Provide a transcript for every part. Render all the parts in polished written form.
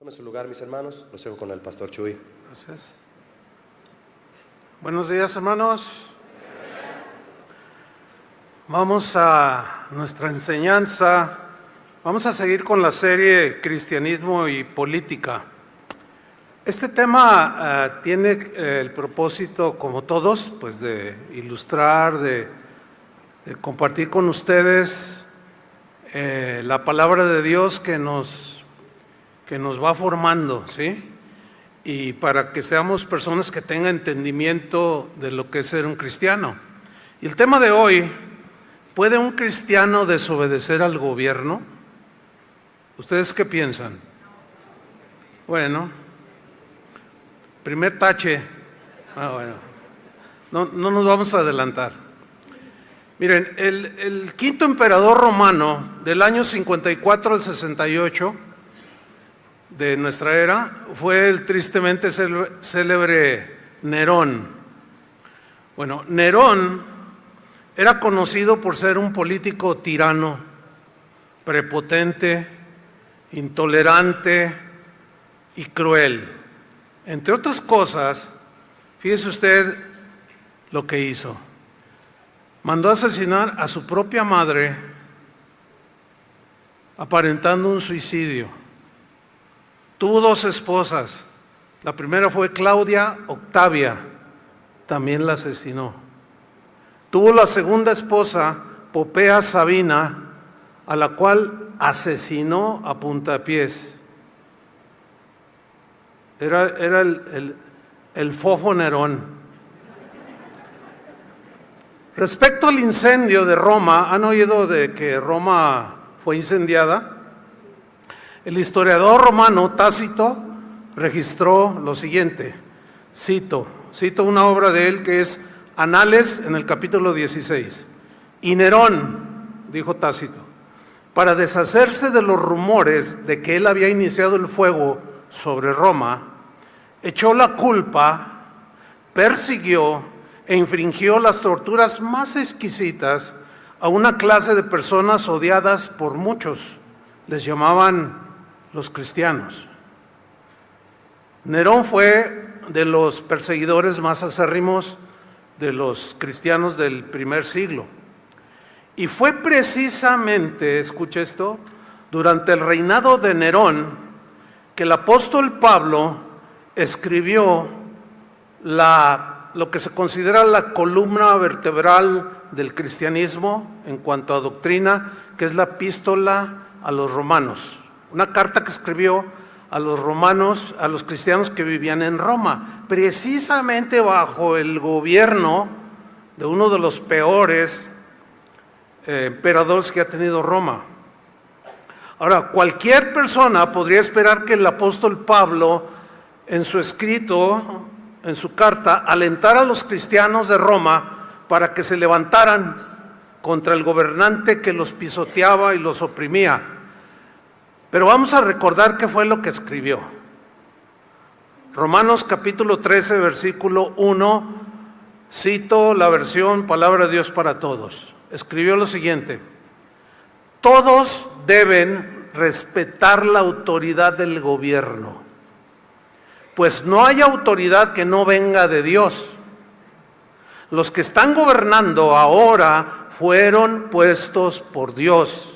Tomen su lugar, mis hermanos. Los dejo con el pastor Chuy. Gracias. Buenos días, hermanos. Vamos a nuestra enseñanza. Vamos a seguir con la serie Cristianismo y Política. Este tema tiene el propósito, como todos, pues de ilustrar, de compartir con ustedes la palabra de Dios que nos va formando, ¿sí? Y para que seamos personas que tengan entendimiento de lo que es ser un cristiano. Y el tema de hoy: ¿puede un cristiano desobedecer al gobierno? ¿Ustedes qué piensan? Bueno, primer tache. No nos vamos a adelantar. Miren, el quinto emperador romano del año 54 al 68 de nuestra era fue el tristemente célebre Nerón. Bueno, Nerón era conocido por ser un político tirano, prepotente, intolerante y cruel. Entre otras cosas, fíjese usted lo que hizo. Mandó asesinar a su propia madre, aparentando un suicidio. Tuvo dos esposas. La primera fue Claudia Octavia, también la asesinó. Tuvo la segunda esposa, Popea Sabina, a la cual asesinó a puntapiés. Era el fofo Nerón. Respecto al incendio de Roma, ¿han oído de que Roma fue incendiada? El historiador romano Tácito registró lo siguiente. Cito una obra de él que es Anales, en el capítulo 16. Y Nerón, dijo Tácito, para deshacerse de los rumores de que él había iniciado el fuego sobre Roma, echó la culpa, persiguió e infringió las torturas más exquisitas a una clase de personas odiadas por muchos. Les llamaban los cristianos. Nerón fue de los perseguidores más acérrimos de los cristianos del primer siglo. Y fue precisamente, escuche esto, durante el reinado de Nerón que el apóstol Pablo escribió lo que se considera la columna vertebral del cristianismo en cuanto a doctrina, que es la epístola a los romanos. Una carta que escribió a los romanos, a los cristianos que vivían en Roma, precisamente bajo el gobierno de uno de los peores emperadores que ha tenido Roma. Ahora, cualquier persona podría esperar que el apóstol Pablo, en su escrito, en su carta, alentara a los cristianos de Roma para que se levantaran contra el gobernante que los pisoteaba y los oprimía. Pero vamos a recordar qué fue lo que escribió. Romanos capítulo 13, versículo 1, cito la versión Palabra de Dios para Todos. Escribió lo siguiente: todos deben respetar la autoridad del gobierno, pues no hay autoridad que no venga de Dios. Los que están gobernando ahora fueron puestos por Dios.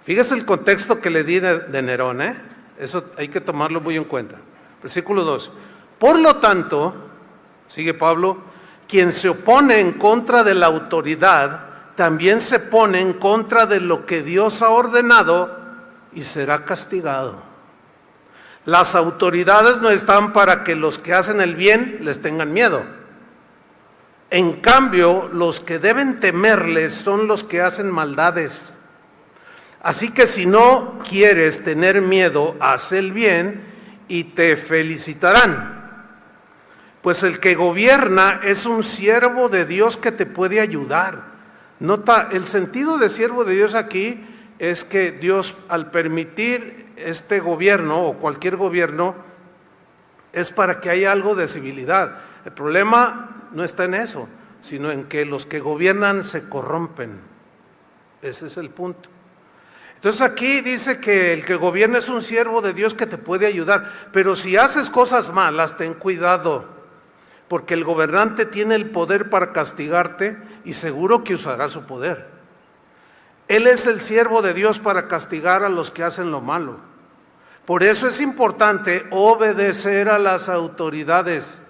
Fíjese el contexto que le di de Nerón, eso hay que tomarlo muy en cuenta. Versículo 2. Por lo tanto, sigue Pablo, quien se opone en contra de la autoridad, también se pone en contra de lo que Dios ha ordenado y será castigado. Las autoridades no están para que los que hacen el bien les tengan miedo. En cambio, los que deben temerles son los que hacen maldades. Así que si no quieres tener miedo, haz el bien y te felicitarán. Pues el que gobierna es un siervo de Dios que te puede ayudar. Nota, el sentido de siervo de Dios aquí es que Dios, al permitir este gobierno o cualquier gobierno, es para que haya algo de civilidad. El problema no está en eso, sino en que los que gobiernan se corrompen. Ese es el punto. Entonces aquí dice que el que gobierna es un siervo de Dios que te puede ayudar, pero si haces cosas malas, ten cuidado, porque el gobernante tiene el poder para castigarte y seguro que usará su poder. Él es el siervo de Dios para castigar a los que hacen lo malo. Por eso es importante obedecer a las autoridades,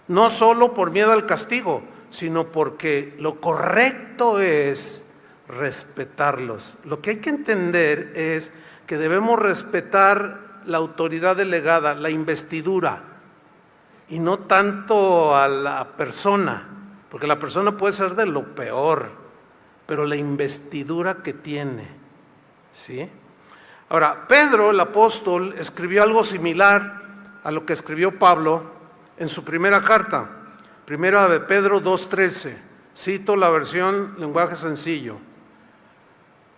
no solo por miedo al castigo, sino porque lo correcto es respetarlos. Lo que hay que entender es que debemos respetar la autoridad delegada, la investidura, y no tanto a la persona, porque la persona puede ser de lo peor, pero la investidura que tiene, ¿sí? Ahora, Pedro, el apóstol, escribió algo similar a lo que escribió Pablo en su primera carta, primera de Pedro 2:13. Cito la versión lenguaje sencillo.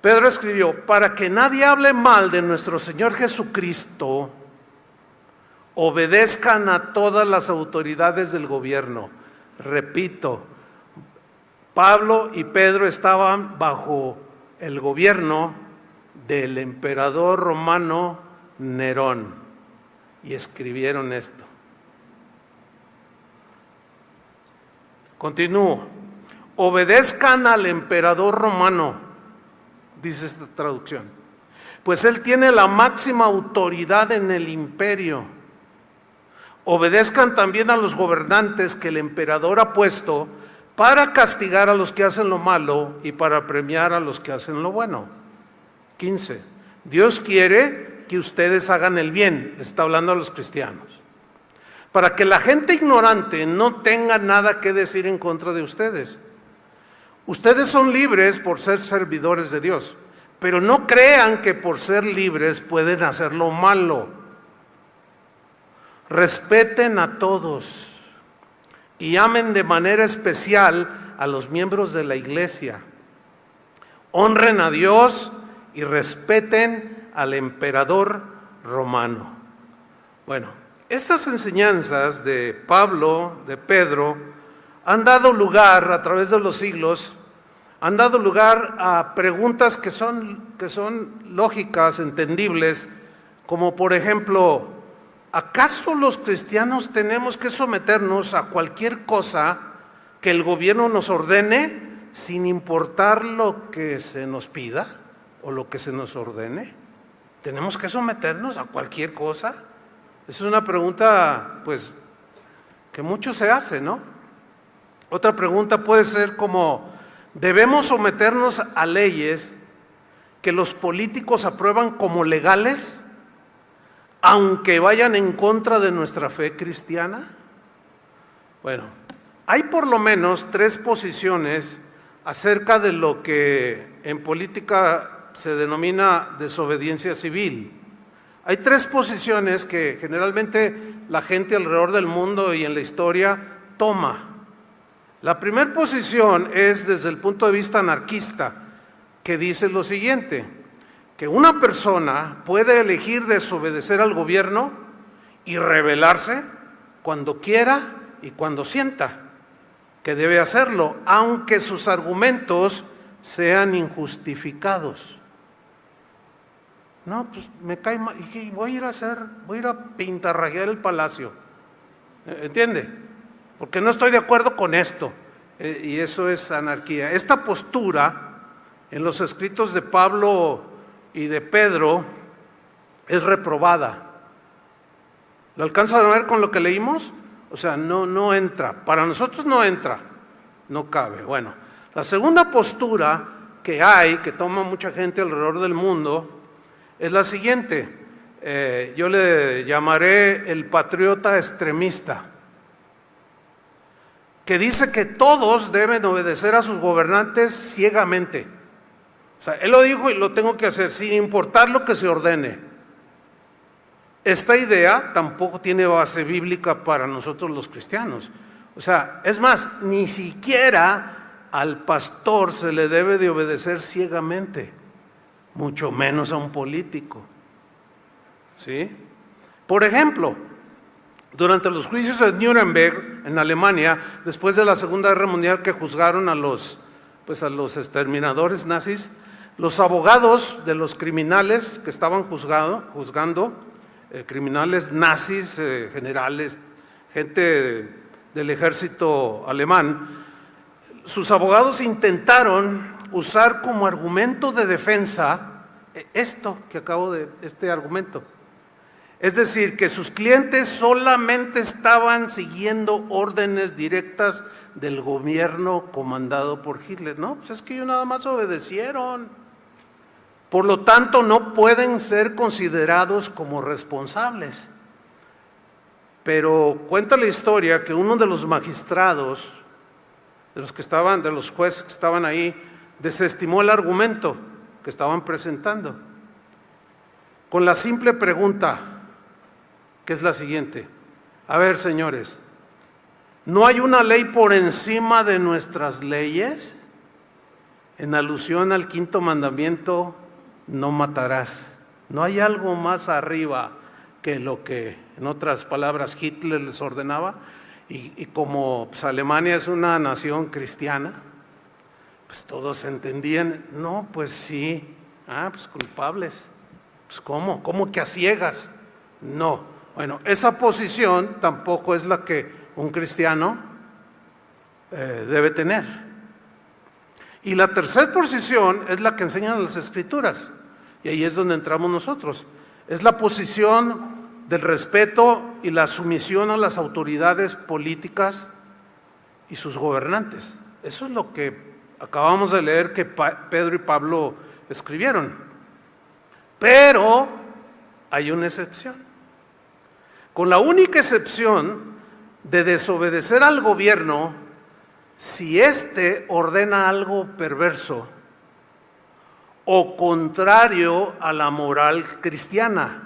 Pedro escribió: para que nadie hable mal de nuestro Señor Jesucristo, obedezcan a todas las autoridades del gobierno. Repito, Pablo y Pedro estaban bajo el gobierno del emperador romano Nerón y escribieron esto. Continúo. Obedezcan al emperador romano, dice esta traducción, pues él tiene la máxima autoridad en el imperio. Obedezcan también a los gobernantes que el emperador ha puesto para castigar a los que hacen lo malo y para premiar a los que hacen lo bueno. 15. Dios quiere que ustedes hagan el bien, le está hablando a los cristianos, para que la gente ignorante no tenga nada que decir en contra de ustedes. Ustedes son libres por ser servidores de Dios, pero no crean que por ser libres pueden hacer lo malo. Respeten a todos y amen de manera especial a los miembros de la iglesia. Honren a Dios y respeten al emperador romano. Bueno, estas enseñanzas de Pablo, de Pedro, han dado lugar a través de los siglos, han dado lugar a preguntas que son lógicas, entendibles, como por ejemplo, ¿acaso los cristianos tenemos que someternos a cualquier cosa que el gobierno nos ordene sin importar lo que se nos pida o lo que se nos ordene? ¿Tenemos que someternos a cualquier cosa? Esa es una pregunta, pues, que mucho se hace, ¿no? Otra pregunta puede ser como, ¿debemos someternos a leyes que los políticos aprueban como legales, aunque vayan en contra de nuestra fe cristiana? Bueno, hay por lo menos 3 posiciones acerca de lo que en política se denomina desobediencia civil. Hay 3 posiciones que generalmente la gente alrededor del mundo y en la historia toma. La primera posición es desde el punto de vista anarquista, que dice lo siguiente: que una persona puede elegir desobedecer al gobierno y rebelarse cuando quiera y cuando sienta que debe hacerlo, aunque sus argumentos sean injustificados. No, pues me cae mal, y voy a ir a pintarrajear el palacio. ¿Entiende? Porque no estoy de acuerdo con esto. Y eso es anarquía. Esta postura en los escritos de Pablo y de Pedro es reprobada. ¿Lo alcanzan a ver con lo que leímos? O sea, no entra. Para nosotros no entra, no cabe. Bueno, la segunda postura que toma mucha gente alrededor del mundo, es la siguiente. Yo le llamaré el patriota extremista, que dice que todos deben obedecer a sus gobernantes ciegamente. O sea, él lo dijo y lo tengo que hacer sin importar lo que se ordene. Esta idea tampoco tiene base bíblica para nosotros los cristianos. O sea, es más, ni siquiera al pastor se le debe de obedecer ciegamente, mucho menos a un político. ¿Sí? Por ejemplo, durante los juicios de Nuremberg en Alemania, después de la Segunda Guerra Mundial, que juzgaron a los exterminadores nazis, Los abogados de los criminales que estaban juzgando, criminales nazis, generales, gente del ejército alemán, sus abogados intentaron usar como argumento de defensa este argumento. Es decir, que sus clientes solamente estaban siguiendo órdenes directas del gobierno comandado por Hitler. No, pues es que ellos nada más obedecieron. Por lo tanto, no pueden ser considerados como responsables. Pero cuenta la historia que uno de los magistrados, de los jueces que estaban ahí, desestimó el argumento que estaban presentando con la simple pregunta, que es la siguiente: a ver, señores, ¿no hay una ley por encima de nuestras leyes? En alusión al 5º mandamiento, no matarás. ¿No hay algo más arriba que lo que, en otras palabras, Hitler les ordenaba? Y como pues, Alemania es una nación cristiana, pues todos entendían, no, pues sí, pues culpables. Pues ¿cómo que a ciegas? No. Bueno, esa posición tampoco es la que un cristiano debe tener. Y la tercera posición es la que enseñan las Escrituras, y ahí es donde entramos nosotros. Es la posición del respeto y la sumisión a las autoridades políticas y sus gobernantes. Eso es lo que acabamos de leer que Pedro y Pablo escribieron. Pero hay una excepción. Con la única excepción de desobedecer al gobierno si éste ordena algo perverso o contrario a la moral cristiana,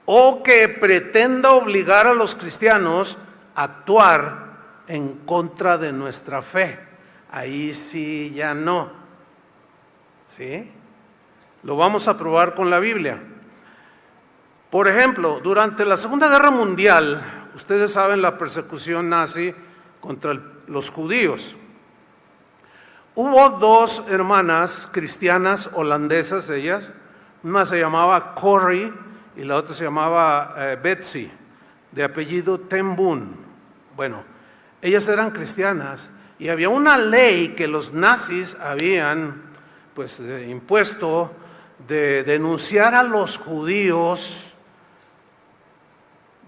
o que pretenda obligar a los cristianos a actuar en contra de nuestra fe. Ahí sí ya no. ¿Sí? Lo vamos a probar con la Biblia. Por ejemplo, durante la Segunda Guerra Mundial, ustedes saben la persecución nazi contra los judíos. Hubo 2 hermanas cristianas holandesas, ellas. Una se llamaba Corrie y la otra se llamaba Betsy, de apellido Ten Boom. Bueno, ellas eran cristianas y había una ley que los nazis habían impuesto de denunciar a los judíos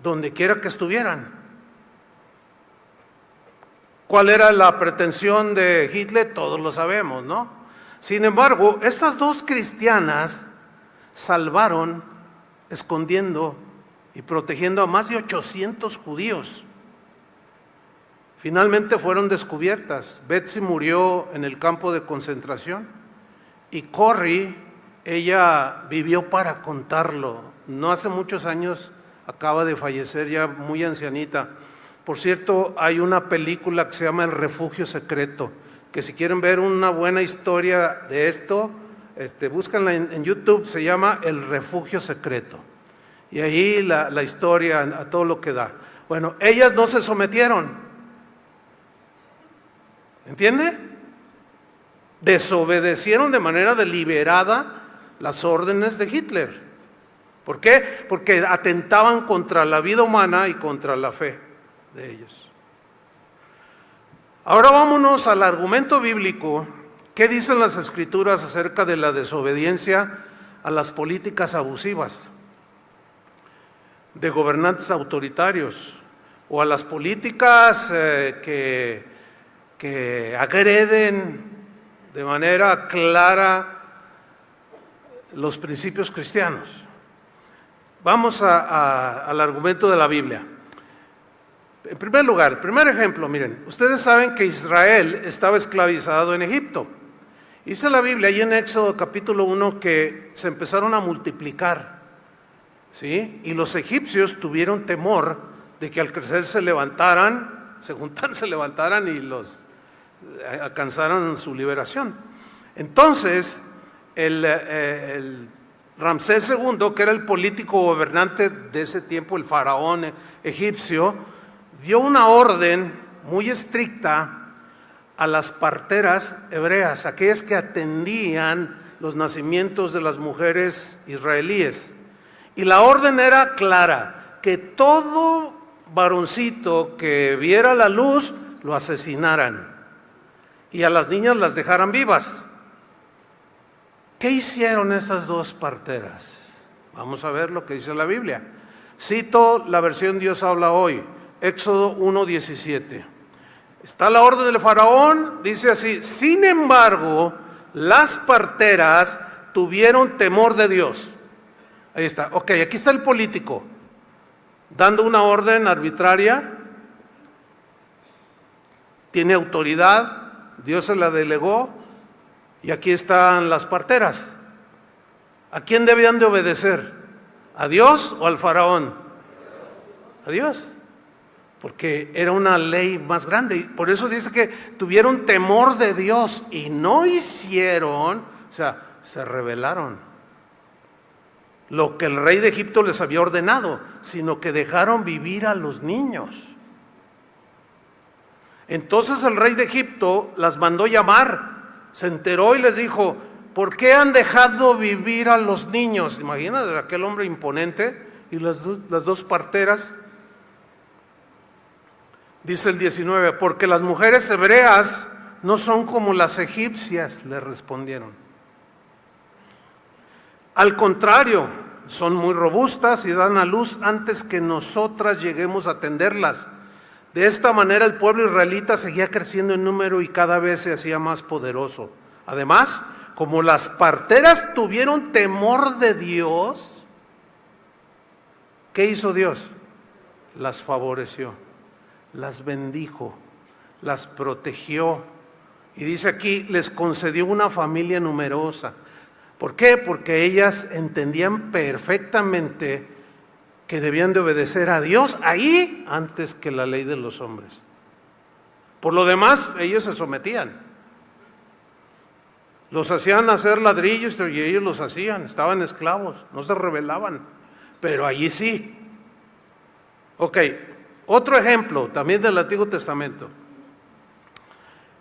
donde quiera que estuvieran. ¿Cuál era la pretensión de Hitler? Todos lo sabemos, ¿no? Sin embargo, estas 2 cristianas salvaron, escondiendo y protegiendo a más de 800 judíos. Finalmente fueron descubiertas. Betsy murió en el campo de concentración y Corrie, ella vivió para contarlo. No hace muchos años, acaba de fallecer ya muy ancianita. Por cierto, hay una película que se llama El Refugio Secreto, que si quieren ver una buena historia de esto, búscanla en YouTube, se llama El Refugio Secreto. Y ahí la historia a todo lo que da. Bueno, ellas no se sometieron. ¿Entiende? Desobedecieron de manera deliberada las órdenes de Hitler. ¿Por qué? Porque atentaban contra la vida humana y contra la fe de ellos. Ahora vámonos al argumento bíblico. ¿Qué dicen las Escrituras acerca de la desobediencia a las políticas abusivas de gobernantes autoritarios o a las políticas que agreden de manera clara los principios cristianos? Vamos al argumento de la Biblia. En primer lugar, primer ejemplo, miren, ustedes saben que Israel estaba esclavizado en Egipto. Dice la Biblia ahí en Éxodo capítulo 1 que se empezaron a multiplicar, ¿sí? Y los egipcios tuvieron temor de que al crecer se levantaran y los alcanzaran su liberación. Entonces, el Ramsés II, que era el político gobernante de ese tiempo, el faraón egipcio, dio una orden muy estricta a las parteras hebreas, aquellas que atendían los nacimientos de las mujeres israelíes. Y la orden era clara, que todo varoncito que viera la luz lo asesinaran y a las niñas las dejaran vivas. ¿Qué hicieron esas dos parteras? Vamos a ver lo que dice la Biblia. Cito la versión Dios habla hoy, Éxodo 1:17. Está la orden del faraón, dice así: sin embargo, las parteras tuvieron temor de Dios. Ahí está, ok, aquí está el político dando una orden arbitraria, tiene autoridad, Dios se la delegó, y aquí están las parteras. ¿A quién debían de obedecer? ¿A Dios o al faraón? A Dios, porque era una ley más grande, y por eso dice que tuvieron temor de Dios y no hicieron, o sea, se rebelaron lo que el rey de Egipto les había ordenado, sino que dejaron vivir a los niños. Entonces el rey de Egipto las mandó llamar, se enteró y les dijo: ¿por qué han dejado vivir a los niños? Imagínate aquel hombre imponente y las dos parteras. Dice el 19: porque las mujeres hebreas no son como las egipcias, le respondieron. Al contrario, son muy robustas y dan a luz antes que nosotras lleguemos a atenderlas. De esta manera el pueblo israelita seguía creciendo en número y cada vez se hacía más poderoso. Además, como las parteras tuvieron temor de Dios, ¿qué hizo Dios? Las favoreció, las bendijo, las protegió. Y dice aquí, les concedió una familia numerosa. ¿Por qué? Porque ellas entendían perfectamente que debían de obedecer a Dios ahí antes que la ley de los hombres. Por lo demás, ellos se sometían. Los hacían hacer ladrillos y ellos los hacían, estaban esclavos, no se rebelaban, pero allí sí. Ok, otro ejemplo también del Antiguo Testamento.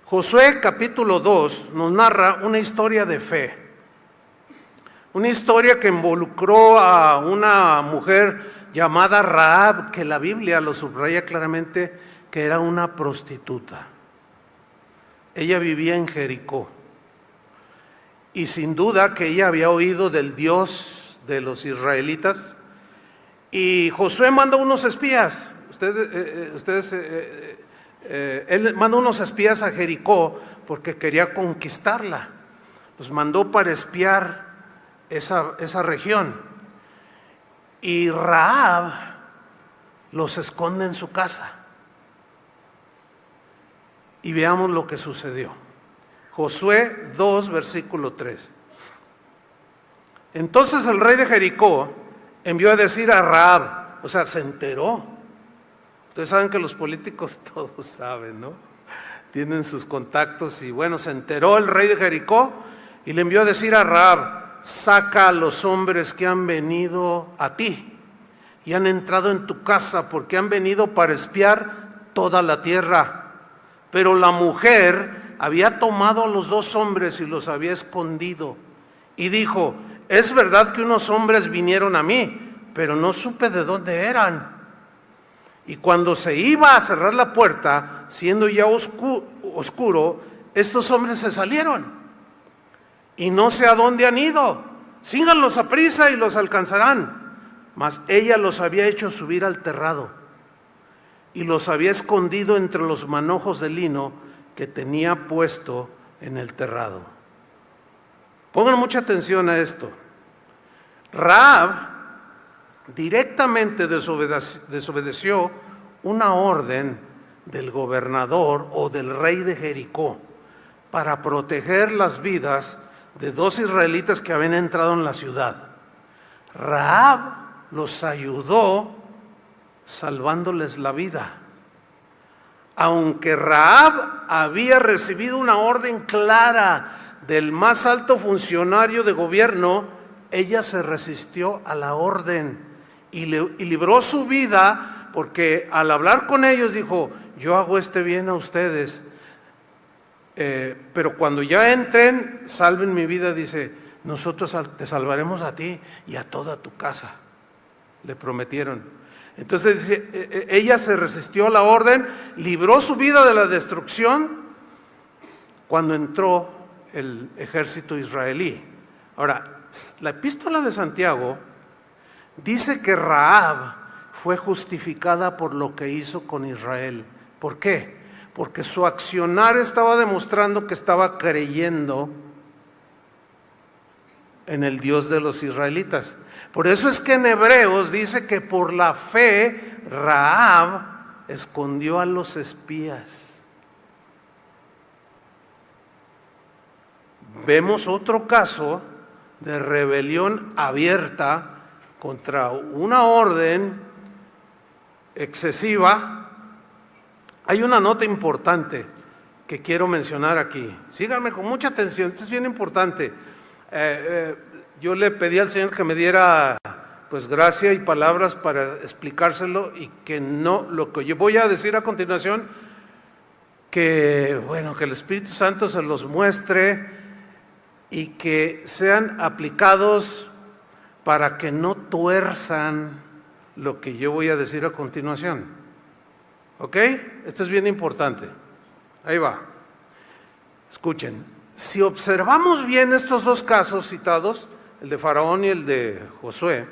Josué capítulo 2 nos narra una historia de fe. Una historia que involucró a una mujer llamada Rahab, que la Biblia lo subraya claramente que era una prostituta. Ella vivía en Jericó y sin duda que ella había oído del Dios de los israelitas, y Josué mandó unos espías. Él mandó unos espías a Jericó porque quería conquistarla. Los mandó para espiar esa región, y Rahab los esconde en su casa. Y veamos lo que sucedió. Josué 2 versículo 3. Entonces el rey de Jericó envió a decir a Rahab, o sea, se enteró. Ustedes saben que los políticos todos saben, ¿no? Tienen sus contactos, y bueno, se enteró el rey de Jericó y le envió a decir a Rahab: saca a los hombres que han venido a ti y han entrado en tu casa, porque han venido para espiar toda la tierra. Pero la mujer había tomado a los dos hombres y los había escondido, y dijo: es verdad que unos hombres vinieron a mí, pero no supe de dónde eran. Y cuando se iba a cerrar la puerta, siendo ya oscuro, estos hombres se salieron y no sé a dónde han ido. Síganlos a prisa y los alcanzarán. Mas ella los había hecho subir al terrado y los había escondido entre los manojos de lino que tenía puesto en el terrado. Pongan mucha atención a esto. Rahab directamente desobedeció una orden del gobernador o del rey de Jericó para proteger las vidas de dos israelitas que habían entrado en la ciudad. Rahab los ayudó salvándoles la vida. Aunque Rahab había recibido una orden clara del más alto funcionario de gobierno, ella se resistió a la orden y libró su vida, porque al hablar con ellos dijo: yo hago este bien a ustedes, pero cuando ya entren, salven mi vida, dice, nosotros te salvaremos a ti y a toda tu casa, le prometieron. Entonces dice, ella se resistió a la orden, libró su vida de la destrucción cuando entró el ejército israelí. Ahora, la epístola de Santiago dice que Rahab fue justificada por lo que hizo con Israel. ¿Por qué? Porque su accionar estaba demostrando que estaba creyendo en el Dios de los israelitas. Por eso es que en Hebreos dice que por la fe Rahab escondió a los espías. Vemos otro caso de rebelión abierta contra una orden excesiva. Hay una nota importante que quiero mencionar aquí. Síganme con mucha atención, esto es bien importante. Yo le pedí al Señor que me diera pues gracia y palabras para explicárselo, y que no, lo que yo voy a decir a continuación, que bueno, que el Espíritu Santo se los muestre y que sean aplicados para que no tuerzan lo que yo voy a decir a continuación. ¿Ok? Esto es bien importante. Ahí va. Escuchen, si observamos bien estos dos casos citados, el de Faraón y el de Josué,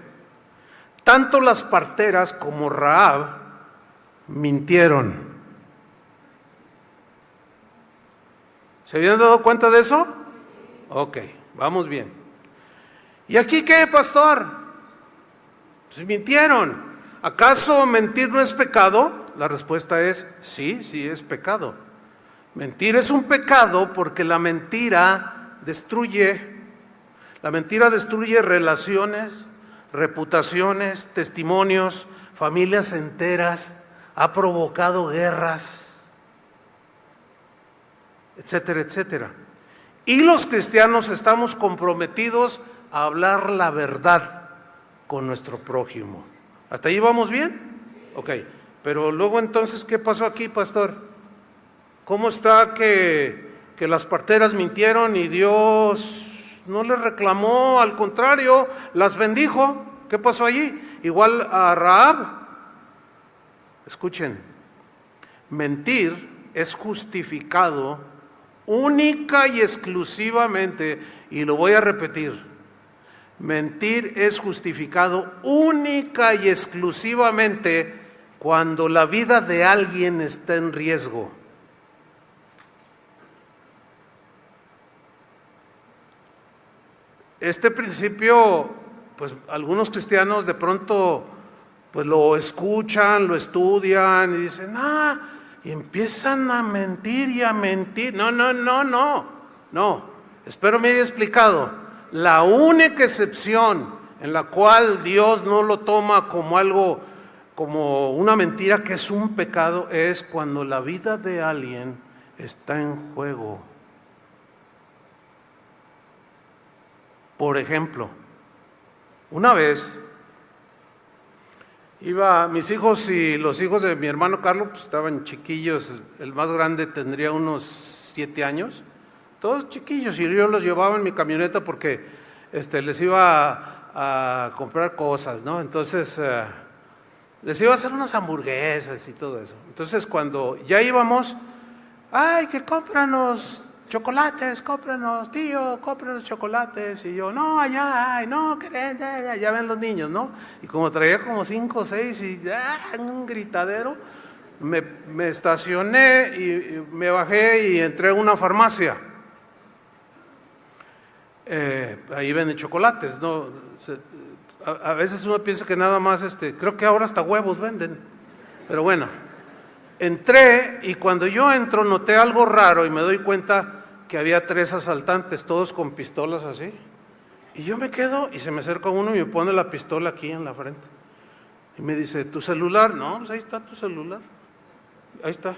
tanto las parteras como Rahab mintieron. ¿Se habían dado cuenta de eso? Ok, vamos bien. ¿Y aquí qué, pastor? Pues mintieron. ¿Acaso mentir no es pecado? La respuesta es sí, sí es pecado. Mentir es un pecado porque la mentira destruye. La mentira destruye relaciones, reputaciones, testimonios, familias enteras, ha provocado guerras, etcétera, etcétera. Y los cristianos estamos comprometidos a hablar la verdad con nuestro prójimo. ¿Hasta ahí vamos bien? Ok, pero luego entonces, ¿qué pasó aquí, pastor? ¿Cómo está que las parteras mintieron y Dios no les reclamó? Al contrario, las bendijo. ¿Qué pasó allí? Igual a Rahab. Escuchen, mentir es justificado única y exclusivamente, y lo voy a repetir, mentir es justificado única y exclusivamente cuando la vida de alguien está en riesgo. Este principio, pues algunos cristianos de pronto pues lo escuchan, lo estudian y dicen, y empiezan a mentir y a mentir. No, espero me haya explicado. La única excepción en la cual Dios no lo toma como algo, como una mentira, que es un pecado, es cuando la vida de alguien está en juego. Por ejemplo, una vez mis hijos y los hijos de mi hermano Carlos, pues estaban chiquillos. El más grande tendría unos 7 años, todos chiquillos, y yo los llevaba en mi camioneta porque les iba a comprar cosas, ¿no? Entonces les iba a hacer unas hamburguesas y todo eso. Entonces cuando ya íbamos, que cómpranos chocolates, cómpranos, tío, cómpranos chocolates. Y yo, no, allá, no, ya ven los niños, ¿no? Y como traía como 5 o 6 y un gritadero, me estacioné y me bajé y entré a una farmacia. Ahí venden chocolates, ¿no? A veces uno piensa que nada más, creo que ahora hasta huevos venden, pero bueno. Entré, y cuando yo entro noté algo raro y me doy cuenta que había 3 asaltantes, todos con pistolas así. Y yo me quedo y se me acerca uno y me pone la pistola aquí en la frente. Y me dice, ¿tu celular? No, pues ahí está tu celular. Ahí está.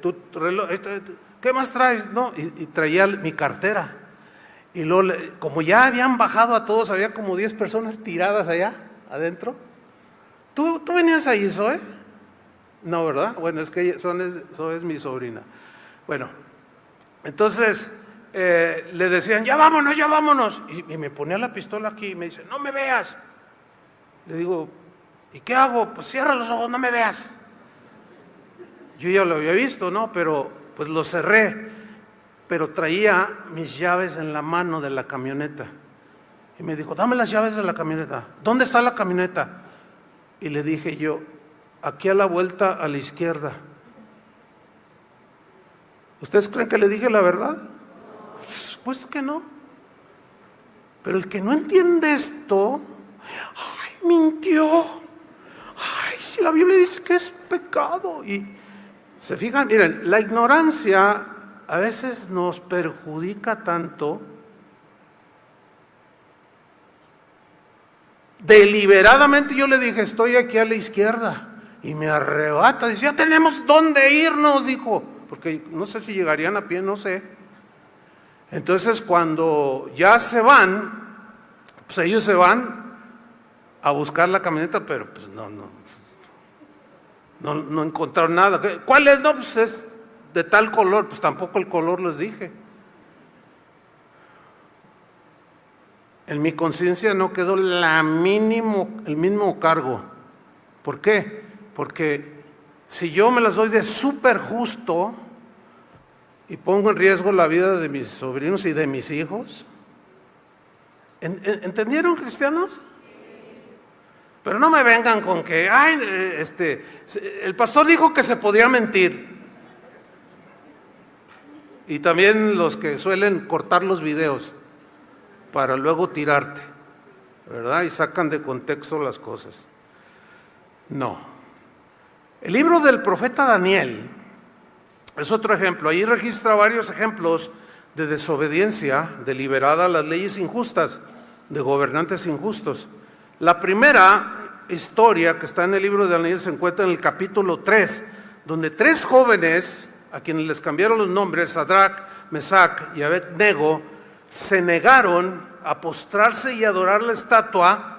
Tu reloj, ahí está. ¿Qué más traes? No, y traía mi cartera. Y luego, como ya habían bajado a todos, había como 10 personas tiradas allá adentro. ¿Tú venías ahí, Zoe? No, ¿verdad? Bueno, es que Zoe es mi sobrina. Bueno, entonces le decían, ya vámonos, ya vámonos. Y me ponía la pistola aquí y me dice, no me veas. Le digo, ¿y qué hago? Pues cierra los ojos, no me veas. Yo ya lo había visto, ¿no? Pero pues lo cerré. Pero traía mis llaves en la mano de la camioneta. Y me dijo, dame las llaves de la camioneta. ¿Dónde está la camioneta? Y le dije yo, aquí a la vuelta a la izquierda. ¿Ustedes creen que le dije la verdad? Por supuesto que no. Pero el que no entiende esto, ¡ay, mintió! ¡Ay, si la Biblia dice que es pecado! Y se fijan, miren, la ignorancia a veces nos perjudica tanto. Deliberadamente yo le dije, estoy aquí a la izquierda. Y me arrebata, dice, ya tenemos dónde irnos, dijo. Porque no sé si llegarían a pie, no sé. Entonces cuando ya se van, pues ellos se van a buscar la camioneta, pero pues no encontraron nada. ¿Cuál es? No, pues es de tal color, pues tampoco el color les dije. En mi conciencia no quedó el mínimo cargo. ¿Por qué? Porque si yo me las doy de súper justo y pongo en riesgo la vida de mis sobrinos y de mis hijos, ¿entendieron, cristianos? Pero no me vengan con que, ay, el pastor dijo que se podía mentir. Y también los que suelen cortar los videos para luego tirarte, ¿verdad? Y sacan de contexto las cosas. No. El libro del profeta Daniel es otro ejemplo. Ahí registra varios ejemplos de desobediencia deliberada a las leyes injustas, de gobernantes injustos. La primera historia que está en el libro de Daniel se encuentra en el capítulo 3, donde 3 jóvenes, a quienes les cambiaron los nombres, Sadrac, Mesac y Abed-nego, se negaron a postrarse y adorar la estatua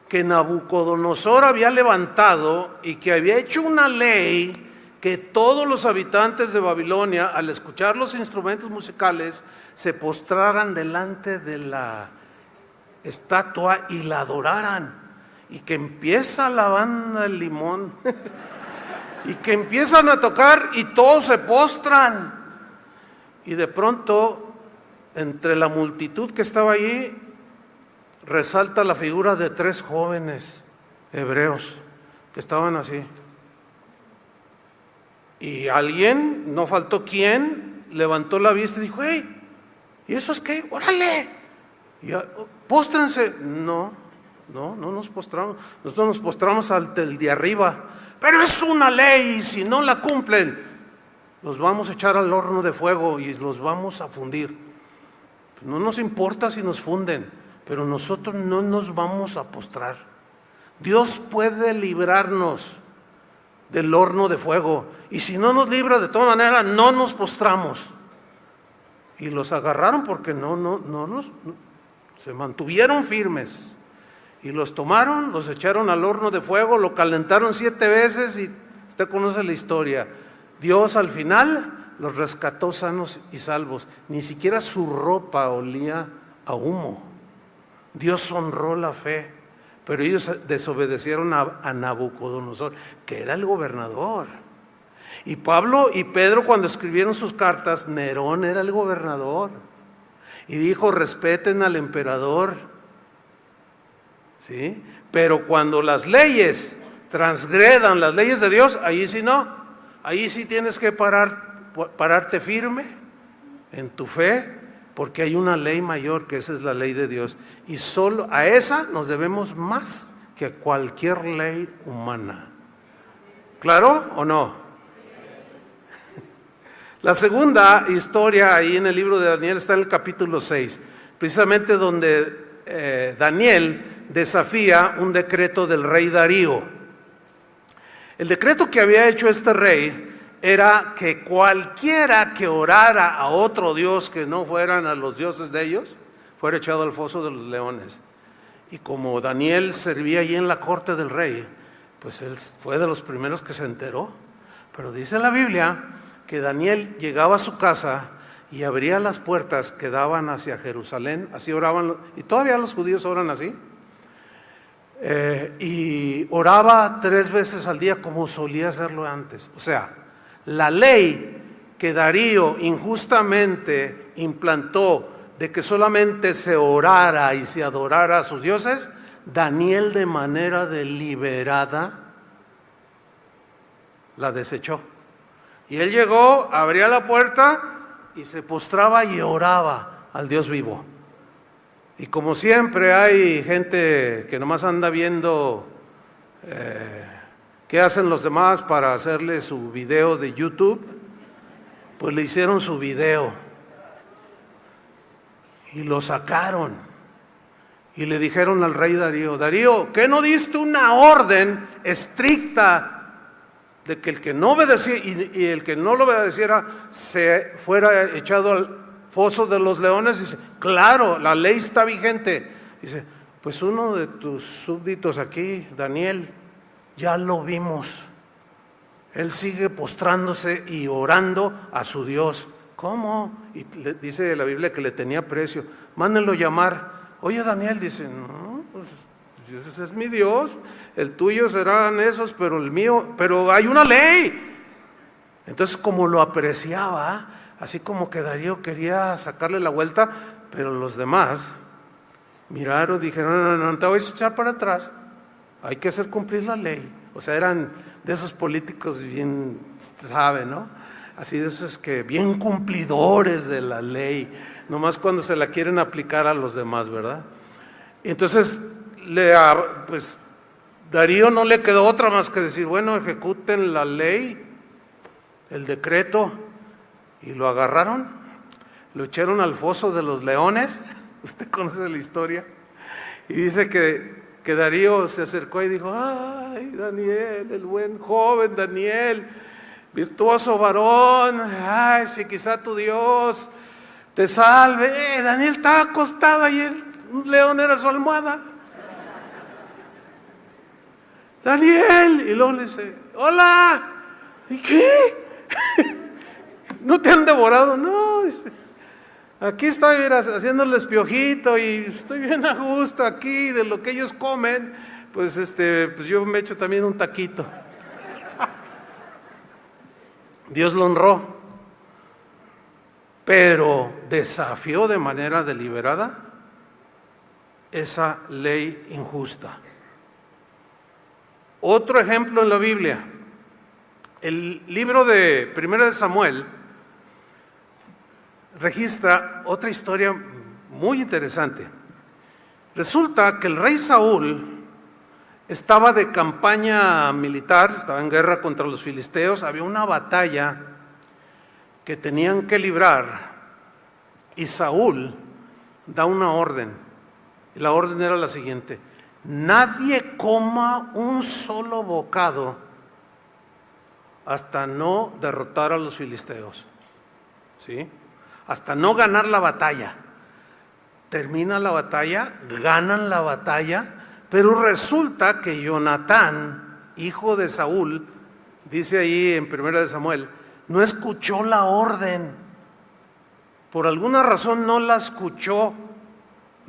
que Nabucodonosor había levantado y que había hecho una ley que todos los habitantes de Babilonia, al escuchar los instrumentos musicales, se postraran delante de la estatua y la adoraran. Y que empieza la banda El Limón y que empiezan a tocar y todos se postran. Y de pronto, entre la multitud que estaba allí, resalta la figura de 3 jóvenes hebreos que estaban así. Y alguien, no faltó quien, levantó la vista y dijo, hey, ¿y eso es qué? ¡Órale! Y, póstrense. No nos postramos. Nosotros nos postramos ante el de arriba. Pero es una ley y si no la cumplen, los vamos a echar al horno de fuego y los vamos a fundir. No nos importa si nos funden, pero nosotros no nos vamos a postrar. Dios puede librarnos del horno de fuego, y si no nos libra, de todas maneras no nos postramos. Y los agarraron porque se mantuvieron firmes, y los tomaron, los echaron al horno de fuego, lo calentaron 7 veces, y usted conoce la historia. Dios al final los rescató sanos y salvos. Ni siquiera su ropa olía a humo. Dios honró la fe, pero ellos desobedecieron a Nabucodonosor, que era el gobernador. Y Pablo y Pedro, cuando escribieron sus cartas, Nerón era el gobernador y dijo, respeten al emperador, ¿sí? Pero cuando las leyes transgredan las leyes de Dios, ahí sí no, ahí sí tienes que pararte firme en tu fe, porque hay una ley mayor, que esa es la ley de Dios, y solo a esa nos debemos más que a cualquier ley humana. ¿Claro o no? La segunda historia ahí en el libro de Daniel está en el capítulo 6, precisamente donde Daniel desafía un decreto del rey Darío. El decreto que había hecho este rey era que cualquiera que orara a otro dios que no fueran a los dioses de ellos, fuera echado al foso de los leones. Y como Daniel servía allí en la corte del rey, pues él fue de los primeros que se enteró. Pero dice la Biblia que Daniel llegaba a su casa y abría las puertas que daban hacia Jerusalén. Así oraban, y todavía los judíos oran así. Y oraba 3 veces al día como solía hacerlo antes. O sea, la ley que Darío injustamente implantó de que solamente se orara y se adorara a sus dioses, Daniel de manera deliberada la desechó. Y él llegó, abría la puerta y se postraba y oraba al Dios vivo. Y como siempre hay gente que nomás anda viendo qué hacen los demás para hacerle su video de YouTube, pues le hicieron su video y lo sacaron y le dijeron al rey Darío: Darío, ¿qué no diste una orden estricta de que el que no obedecía y el que no lo obedeciera se fuera echado al foso de los leones? Dice: claro, la ley está vigente. Dice: pues uno de tus súbditos aquí, Daniel, ya lo vimos. Él sigue postrándose y orando a su Dios. ¿Cómo? Y dice la Biblia que le tenía precio. Mándenlo llamar. Oye, Daniel, dice: no, pues ese es mi Dios. El tuyo serán esos, pero el mío, pero hay una ley. Entonces, como lo apreciaba, así como que Darío quería sacarle la vuelta, pero los demás miraron, dijeron: no, no te voy a echar para atrás, hay que hacer cumplir la ley. O sea, eran de esos políticos bien, ¿sabe, no? Así de esos que bien cumplidores de la ley, nomás cuando se la quieren aplicar a los demás, ¿verdad? Entonces, pues Darío no le quedó otra más que decir: bueno, ejecuten la ley, el decreto. Y lo agarraron, lo echaron al foso de los leones. Usted conoce la historia. Y dice que Darío se acercó y dijo: ay, Daniel, el buen joven Daniel, virtuoso varón, ay, si quizá tu Dios te salve. Daniel estaba acostado ayer, un león era su almohada. Daniel, y luego le dice: hola. ¿Y qué? ¿No te han devorado? No, aquí estoy haciéndoles piojito y estoy bien a gusto aquí de lo que ellos comen. Pues pues yo me echo también un taquito. Dios lo honró, pero desafió de manera deliberada esa ley injusta. Otro ejemplo en la Biblia, el libro de 1 de Samuel registra otra historia muy interesante. Resulta que el rey Saúl estaba de campaña militar, estaba en guerra contra los filisteos, había una batalla que tenían que librar y Saúl da una orden, y la orden era la siguiente: nadie coma un solo bocado hasta no derrotar a los filisteos, ¿sí? Hasta no ganar la batalla. Termina la batalla, ganan la batalla, pero resulta que Jonatán, hijo de Saúl, dice ahí en 1 de Samuel, no escuchó la orden. Por alguna razón no la escuchó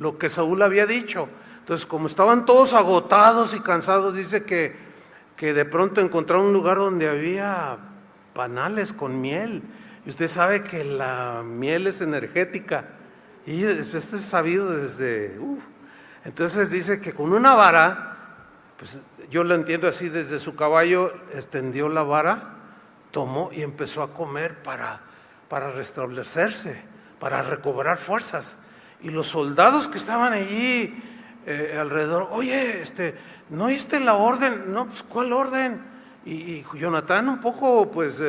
lo que Saúl había dicho. Entonces, como estaban todos agotados y cansados, dice que de pronto encontraron un lugar donde había panales con miel. Y usted sabe que la miel es energética. Y esto es sabido desde... Entonces dice que con una vara, pues yo lo entiendo así, desde su caballo extendió la vara, tomó y empezó a comer para restablecerse, para recobrar fuerzas. Y los soldados que estaban allí alrededor: oye, ¿no oíste la orden? No, pues ¿cuál orden? Y Jonatán un poco pues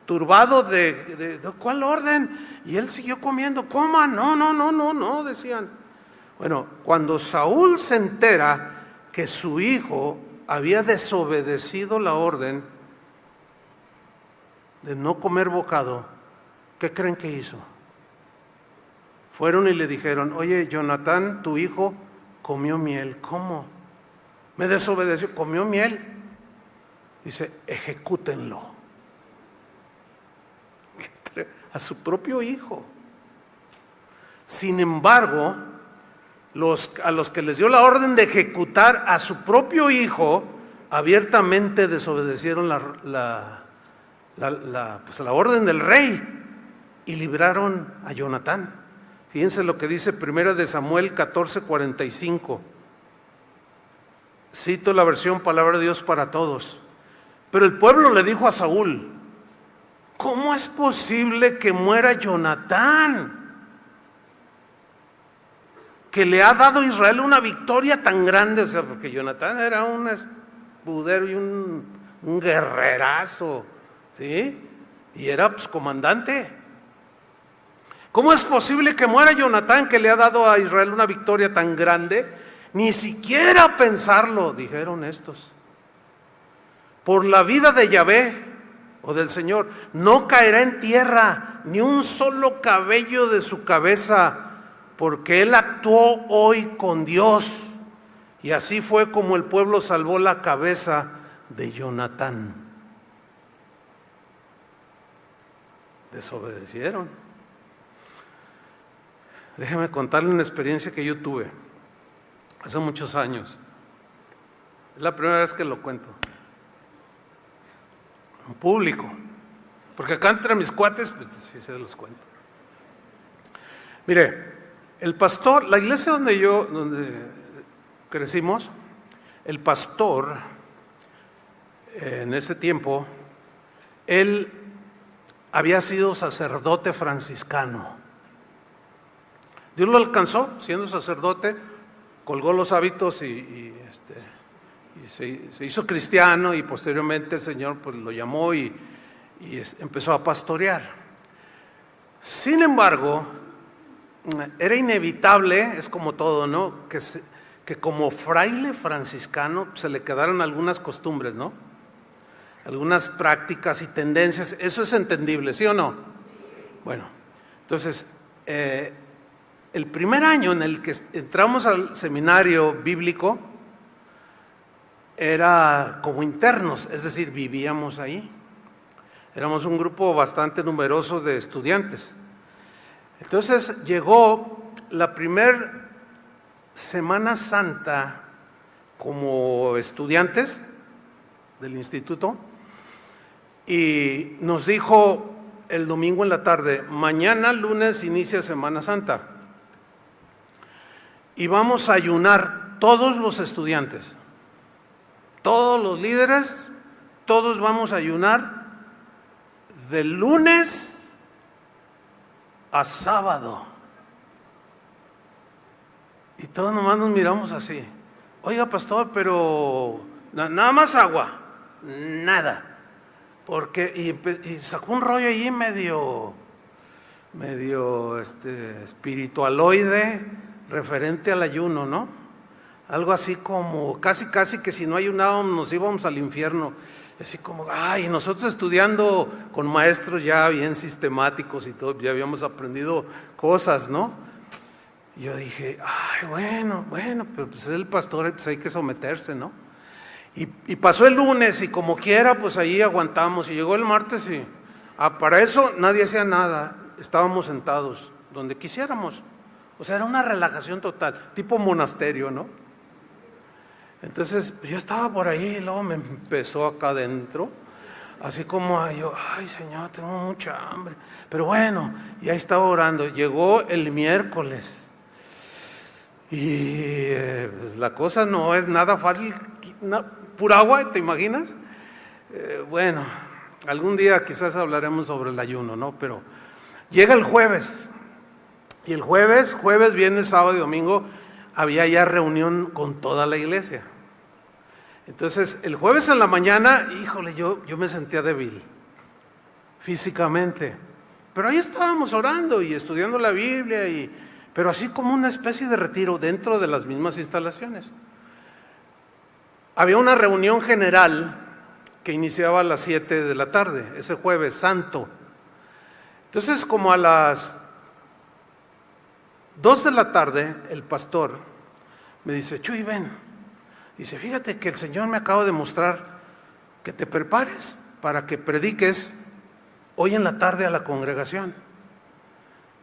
turbado de ¿cuál orden? Y él siguió comiendo. Coma, no, decían. Bueno, cuando Saúl se entera que su hijo había desobedecido la orden de no comer bocado, ¿qué creen que hizo? Fueron y le dijeron: oye, Jonatán, tu hijo comió miel. ¿Cómo? Me desobedeció, comió miel. Dice: ejecútenlo. A su propio hijo. Sin embargo, a los que les dio la orden de ejecutar a su propio hijo, abiertamente desobedecieron la orden del rey y libraron a Jonatán. Fíjense lo que dice 1 de Samuel 14:45. Cito la versión Palabra de Dios para Todos. Pero el pueblo le dijo a Saúl: ¿cómo es posible que muera Jonatán, que le ha dado a Israel una victoria tan grande? O sea, porque Jonatán era un escudero y un guerrerazo, ¿sí? Y era pues comandante. ¿Cómo es posible que muera Jonatán, que le ha dado a Israel una victoria tan grande? Ni siquiera pensarlo, dijeron estos. Por la vida de Yahvé, o del Señor, no caerá en tierra ni un solo cabello de su cabeza, porque él actuó hoy con Dios. Y así fue como el pueblo salvó la cabeza de Jonatán. Desobedecieron. Déjeme contarle una experiencia que yo tuve hace muchos años. Es la primera vez que lo cuento en público, porque acá entre mis cuates, pues sí se los cuento. Mire, el pastor, la iglesia donde crecimos, el pastor, en ese tiempo, él había sido sacerdote franciscano. Dios lo alcanzó siendo sacerdote, colgó los hábitos y se hizo cristiano, y posteriormente el Señor pues lo llamó y empezó a pastorear. Sin embargo, era inevitable, es como todo, ¿no? Que como fraile franciscano se le quedaron algunas costumbres, ¿no? Algunas prácticas y tendencias. Eso es entendible, ¿sí o no? Bueno, entonces el primer año en el que entramos al seminario bíblico era como internos, es decir, vivíamos ahí. Éramos un grupo bastante numeroso de estudiantes. Entonces llegó la primera Semana Santa como estudiantes del instituto y nos dijo el domingo en la tarde: mañana lunes inicia Semana Santa y vamos a ayunar todos los estudiantes, todos los líderes, todos vamos a ayunar de lunes a sábado. Y todos nomás nos miramos así. Oiga, pastor, pero nada más agua, nada. Porque, y sacó un rollo ahí medio espiritualoide referente al ayuno, ¿no? Algo así como, casi que si no ayunábamos nos íbamos al infierno. Así como, ay, nosotros estudiando con maestros ya bien sistemáticos y todo, ya habíamos aprendido cosas, ¿no? Y yo dije, ay, bueno, pero pues es el pastor, pues hay que someterse, ¿no? Y pasó el lunes y como quiera, pues ahí aguantamos. Y llegó el martes y para eso nadie hacía nada, estábamos sentados donde quisiéramos. O sea, era una relajación total, tipo monasterio, ¿no? Entonces yo estaba por ahí y luego me empezó acá adentro, así como yo, ay Señor, tengo mucha hambre. Pero bueno, y ahí estaba orando. Llegó el miércoles y pues la cosa no es nada fácil, pura agua, ¿te imaginas? Bueno, algún día quizás hablaremos sobre el ayuno, ¿no? Pero llega el jueves, y el jueves, viernes, sábado y domingo había ya reunión con toda la iglesia. Entonces el jueves en la mañana, híjole, yo me sentía débil físicamente, pero ahí estábamos orando y estudiando la Biblia, pero así como una especie de retiro dentro de las mismas instalaciones. Había una reunión general que iniciaba a las 7 de la tarde, ese jueves santo. Entonces como a las 2 de la tarde el pastor me dice: Chuy, ven. Dice: fíjate que el Señor me acaba de mostrar que te prepares para que prediques hoy en la tarde a la congregación.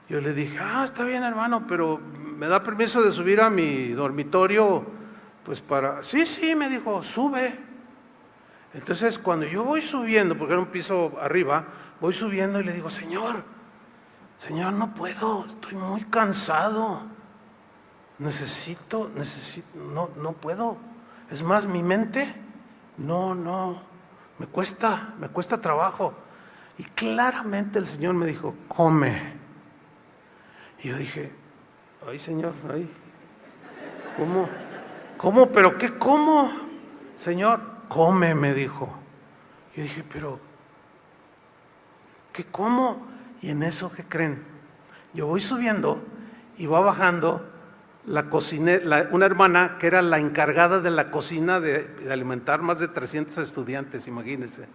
Yo le dije, está bien, hermano, pero ¿me da permiso de subir a mi dormitorio? Pues para... Sí, me dijo, sube. Entonces, cuando yo voy subiendo, porque era un piso arriba, voy subiendo y le digo, Señor, no puedo, estoy muy cansado. Necesito, no puedo. Es más, mi mente, no, me cuesta trabajo. Y claramente el Señor me dijo, come. Y yo dije, ay, Señor, ay, ¿cómo? ¿Pero qué como? Señor, come, me dijo. Yo dije, pero, ¿qué como? Y en eso, ¿qué creen? Yo voy subiendo y va bajando la cocinera, una hermana que era la encargada de la cocina de alimentar más de 300 estudiantes, imagínense.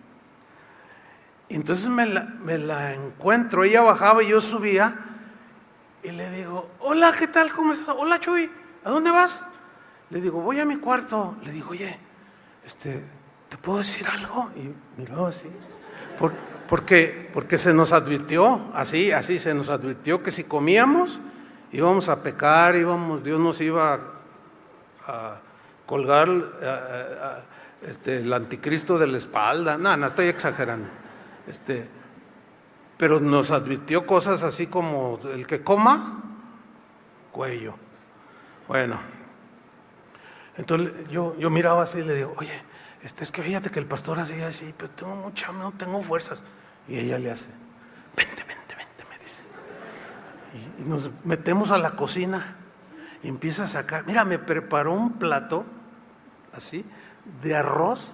Y entonces me la encuentro, ella bajaba y yo subía y le digo, hola, ¿qué tal? ¿Cómo estás? Hola, Chuy, ¿a dónde vas? Le digo, voy a mi cuarto. Le digo, oye, ¿te puedo decir algo? Y miró así, porque se nos advirtió, así se nos advirtió que si comíamos íbamos a pecar, Dios nos iba a colgar el anticristo de la espalda. No, estoy exagerando. Pero nos advirtió cosas así como el que coma, cuello. Bueno, entonces yo miraba así y le digo, oye, es que fíjate que el pastor hacía así, pero tengo mucha hambre, no tengo fuerzas. Y ella le hace, vente, me dice. Y nos metemos a la cocina y empieza a sacar. Mira, me preparó un plato así de arroz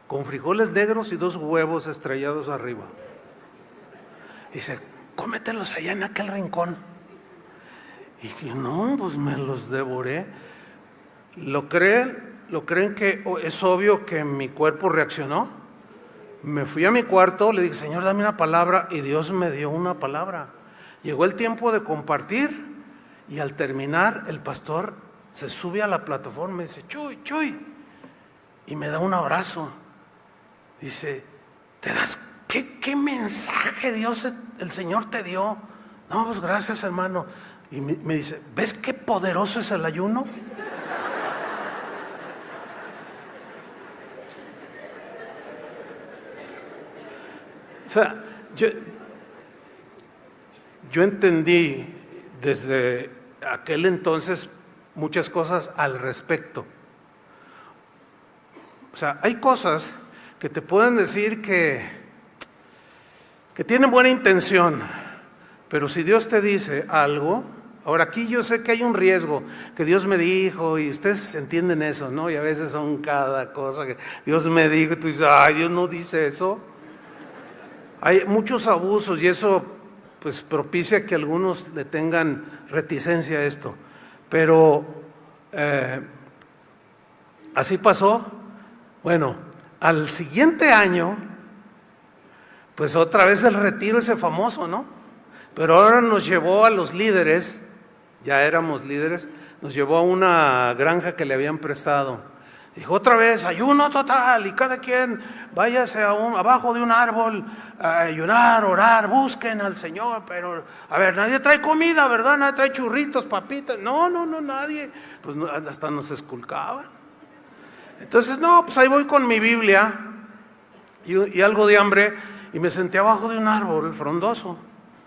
con frijoles negros y 2 huevos estrellados arriba. Dice, cómetelos allá en aquel rincón. Y no, pues me los devoré. ¿Lo creen que es obvio que mi cuerpo reaccionó? Me fui a mi cuarto, le dije, Señor, dame una palabra, y Dios me dio una palabra. Llegó el tiempo de compartir, y al terminar, el pastor se sube a la plataforma y dice, Chuy, y me da un abrazo. Dice, ¿te das qué mensaje Dios, el Señor te dio? No, pues gracias, hermano. Y me dice, ¿ves qué poderoso es el ayuno? O sea, yo entendí desde aquel entonces muchas cosas al respecto. O sea, hay cosas que te pueden decir que tienen buena intención, pero si Dios te dice algo, ahora aquí yo sé que hay un riesgo, que Dios me dijo, y ustedes entienden eso, ¿no? Y a veces son cada cosa que Dios me dijo, y tú dices, ay, Dios no dice eso. Hay muchos abusos y eso pues propicia que algunos le tengan reticencia a esto. Pero así pasó. Bueno, al siguiente año, pues otra vez el retiro ese famoso, ¿no? Pero ahora nos llevó a los líderes, ya éramos líderes, nos llevó a una granja que le habían prestado. Dijo otra vez, ayuno total, y cada quien váyase abajo de un árbol a ayunar, orar, busquen al Señor. Pero, a ver, nadie trae comida, ¿verdad? Nadie trae churritos, papitas. No, nadie. Pues hasta nos esculcaban. Entonces, no, pues ahí voy con mi Biblia y algo de hambre, y me senté abajo de un árbol frondoso.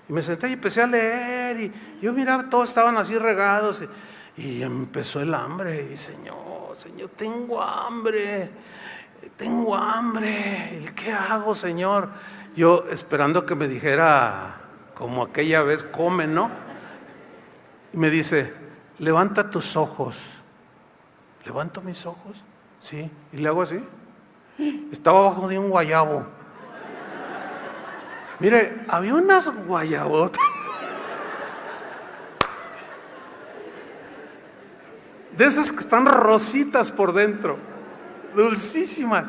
Y me senté y empecé a leer, y yo miraba, todos estaban así regados, y empezó el hambre, y Señor, tengo hambre, ¿y qué hago, Señor? Yo esperando que me dijera, como aquella vez, come, ¿no? Y me dice, levanta tus ojos. ¿Levanto mis ojos? Sí. ¿Y le hago así? Estaba abajo de un guayabo. Mire, había unas guayabotas de esas que están rositas por dentro, dulcísimas.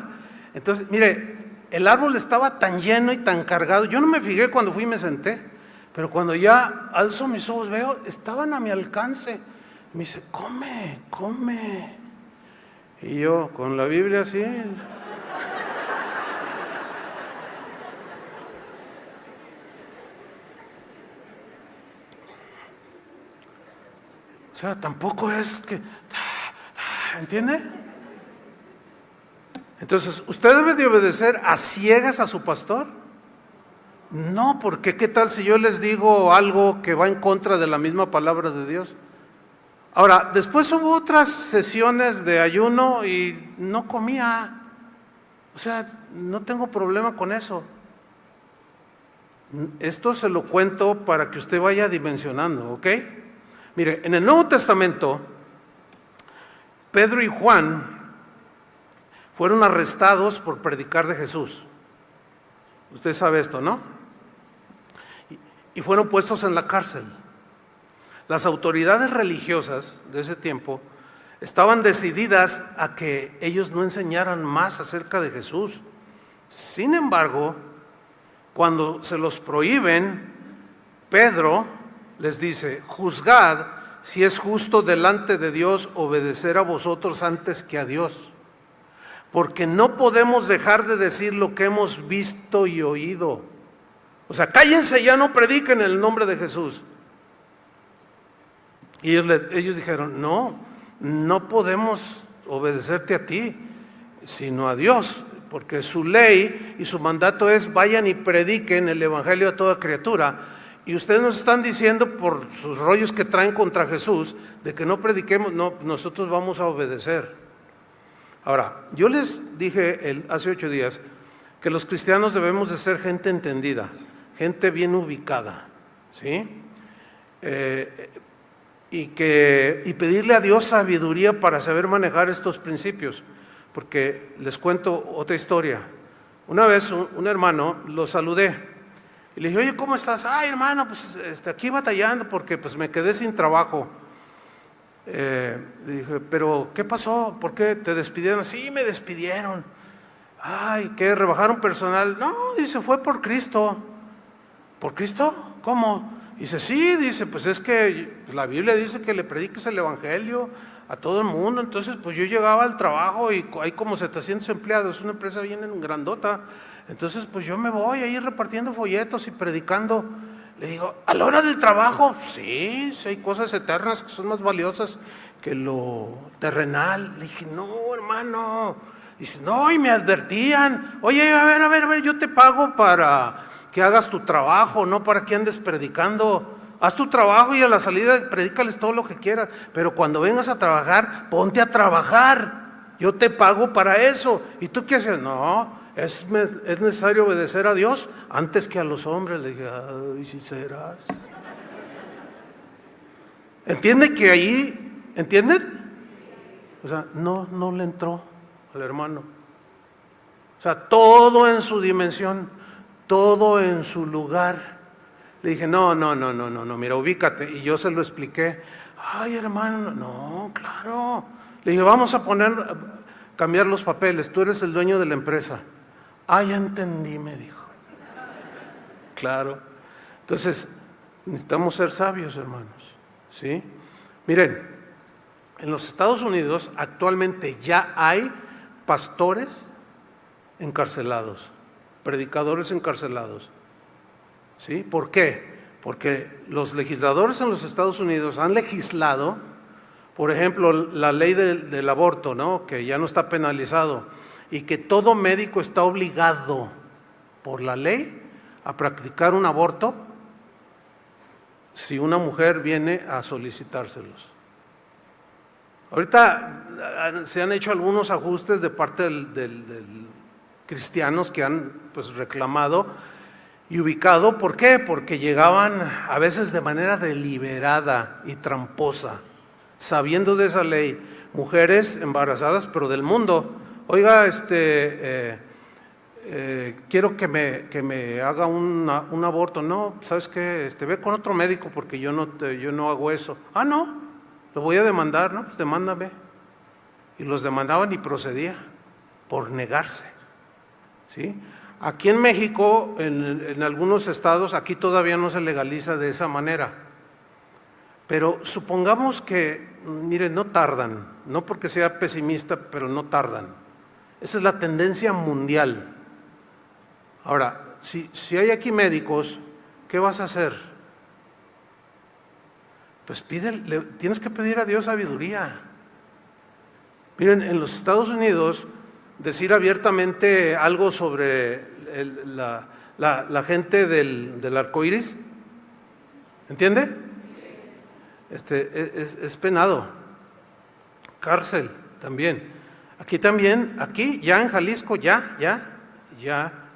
Entonces, mire, el árbol estaba tan lleno y tan cargado. Yo no me fijé cuando fui y me senté, pero cuando ya alzo mis ojos veo, estaban a mi alcance. Me dice, come. Y yo con la Biblia así. sea, tampoco es que, ¿entiende? Entonces, ¿usted debe de obedecer a ciegas a su pastor? No, porque ¿qué tal si yo les digo algo que va en contra de la misma palabra de Dios? Ahora, después hubo otras sesiones de ayuno y no comía. O sea, no tengo problema con eso. Esto se lo cuento para que usted vaya dimensionando, ¿ok? Mire, en el Nuevo Testamento, Pedro y Juan fueron arrestados por predicar de Jesús. Usted sabe esto, ¿no? Y fueron puestos en la cárcel. Las autoridades religiosas de ese tiempo estaban decididas a que ellos no enseñaran más acerca de Jesús. Sin embargo, cuando se los prohíben, Pedro les dice: juzgad si es justo delante de Dios obedecer a vosotros antes que a Dios, porque no podemos dejar de decir lo que hemos visto y oído. O sea, cállense, ya no prediquen en el nombre de Jesús. Y ellos dijeron: no podemos obedecerte a ti, sino a Dios, porque su ley y su mandato es: vayan y prediquen el evangelio a toda criatura. Y ustedes nos están diciendo por sus rollos que traen contra Jesús de que no prediquemos. No, nosotros vamos a obedecer. Ahora, yo les dije hace 8 días que los cristianos debemos de ser gente entendida, gente bien ubicada, ¿sí? Y pedirle a Dios sabiduría para saber manejar estos principios. Porque les cuento otra historia. Una vez un hermano lo saludé y le dije: oye, ¿cómo estás? Ay, hermano, pues aquí batallando porque pues me quedé sin trabajo. Le dije: pero ¿qué pasó? ¿Por qué te despidieron? Sí, me despidieron. Ay, ¿qué? ¿Rebajaron personal? No, dice, fue por Cristo. ¿Por Cristo? ¿Cómo? Dice: sí, dice, pues es que la Biblia dice que le prediques el evangelio a todo el mundo. Entonces pues yo llegaba al trabajo y hay como 700 empleados, es una empresa bien grandota. Entonces pues yo me voy ahí repartiendo folletos y predicando. Le digo: ¿a la hora del trabajo? Sí, hay cosas eternas que son más valiosas que lo terrenal. Le dije: no, hermano. Dice: no, y me advertían: oye, a ver, yo te pago para que hagas tu trabajo, no para que andes predicando. Haz tu trabajo y a la salida predícales todo lo que quieras, pero cuando vengas a trabajar, ponte a trabajar. Yo te pago para eso. ¿Y tú qué haces? No, es necesario obedecer a Dios antes que a los hombres. Le dije: ay, si serás. ¿Entiende que ahí, entienden? O sea, no le entró al hermano. O sea, todo en su dimensión, todo en su lugar. Le dije: no, mira, ubícate. Y yo se lo expliqué. Ay, hermano, no, claro. Le dije: vamos a cambiar los papeles, tú eres el dueño de la empresa. Ah, ya entendí, me dijo. Claro. Entonces, necesitamos ser sabios, hermanos, ¿sí? Miren, en los Estados Unidos actualmente ya hay pastores encarcelados, predicadores encarcelados. ¿Sí? ¿Por qué? Porque los legisladores en los Estados Unidos han legislado, por ejemplo, la ley del aborto, ¿no? Que ya no está penalizado, y que todo médico está obligado por la ley a practicar un aborto si una mujer viene a solicitárselos. Ahorita se han hecho algunos ajustes de parte del cristianos que han pues reclamado y ubicado. ¿Por qué? Porque llegaban a veces de manera deliberada y tramposa, sabiendo de esa ley, mujeres embarazadas pero del mundo. Oiga, quiero que me haga un aborto. No, ¿sabes qué? Ve con otro médico porque yo no hago eso. Ah, no, lo voy a demandar. No, pues demándame. Y los demandaban y procedía por negarse, ¿sí? Aquí en México, en algunos estados, aquí todavía no se legaliza de esa manera. Pero supongamos que, miren, no tardan, no porque sea pesimista, pero no tardan. Esa es la tendencia mundial. Ahora, si hay aquí médicos, ¿qué vas a hacer? pues tienes que pedir a Dios sabiduría. Miren, en los Estados Unidos, decir abiertamente algo sobre la gente del arco iris, ¿entiende? Es penado, cárcel también. Aquí ya en Jalisco, ya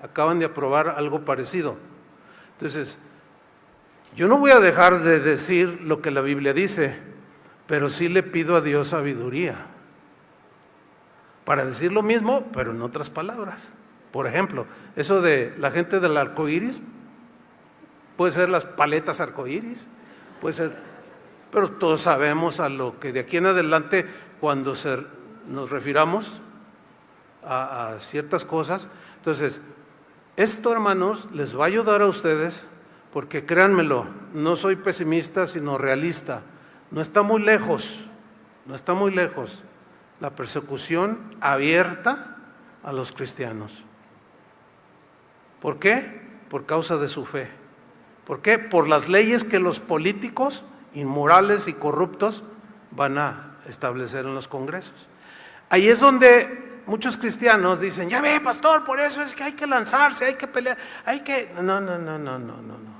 acaban de aprobar algo parecido. Entonces, yo no voy a dejar de decir lo que la Biblia dice, pero sí le pido a Dios sabiduría para decir lo mismo, pero en otras palabras. Por ejemplo, eso de la gente del arco iris, puede ser las paletas arco iris, puede ser, pero todos sabemos a lo que de aquí en adelante, cuando nos refiramos a ciertas cosas. Entonces, esto, hermanos, les va a ayudar a ustedes, porque créanmelo, no soy pesimista, sino realista. No está muy lejos la persecución abierta a los cristianos. ¿Por qué? Por causa de su fe. ¿Por qué? Por las leyes que los políticos inmorales y corruptos van a establecer en los congresos. Ahí es donde muchos cristianos dicen, ya ve, pastor, por eso es que hay que lanzarse, hay que pelear, No.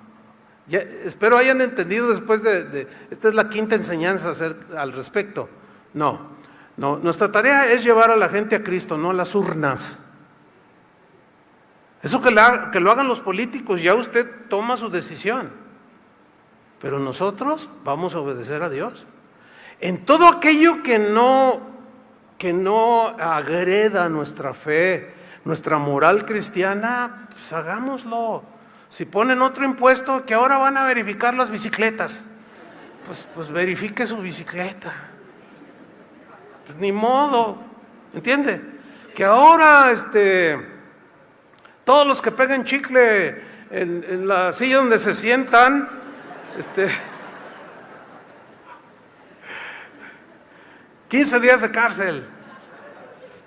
Ya, espero hayan entendido después esta es la quinta enseñanza al respecto. No, nuestra tarea es llevar a la gente a Cristo, no a las urnas. Eso que lo hagan los políticos, ya usted toma su decisión. Pero nosotros vamos a obedecer a Dios. En todo aquello que no agreda nuestra fe, nuestra moral cristiana, pues hagámoslo. Si ponen otro impuesto, que ahora van a verificar las bicicletas, pues verifique su bicicleta. Pues ni modo, ¿entiende? Que ahora todos los que peguen chicle en la silla donde se sientan, 15 días de cárcel.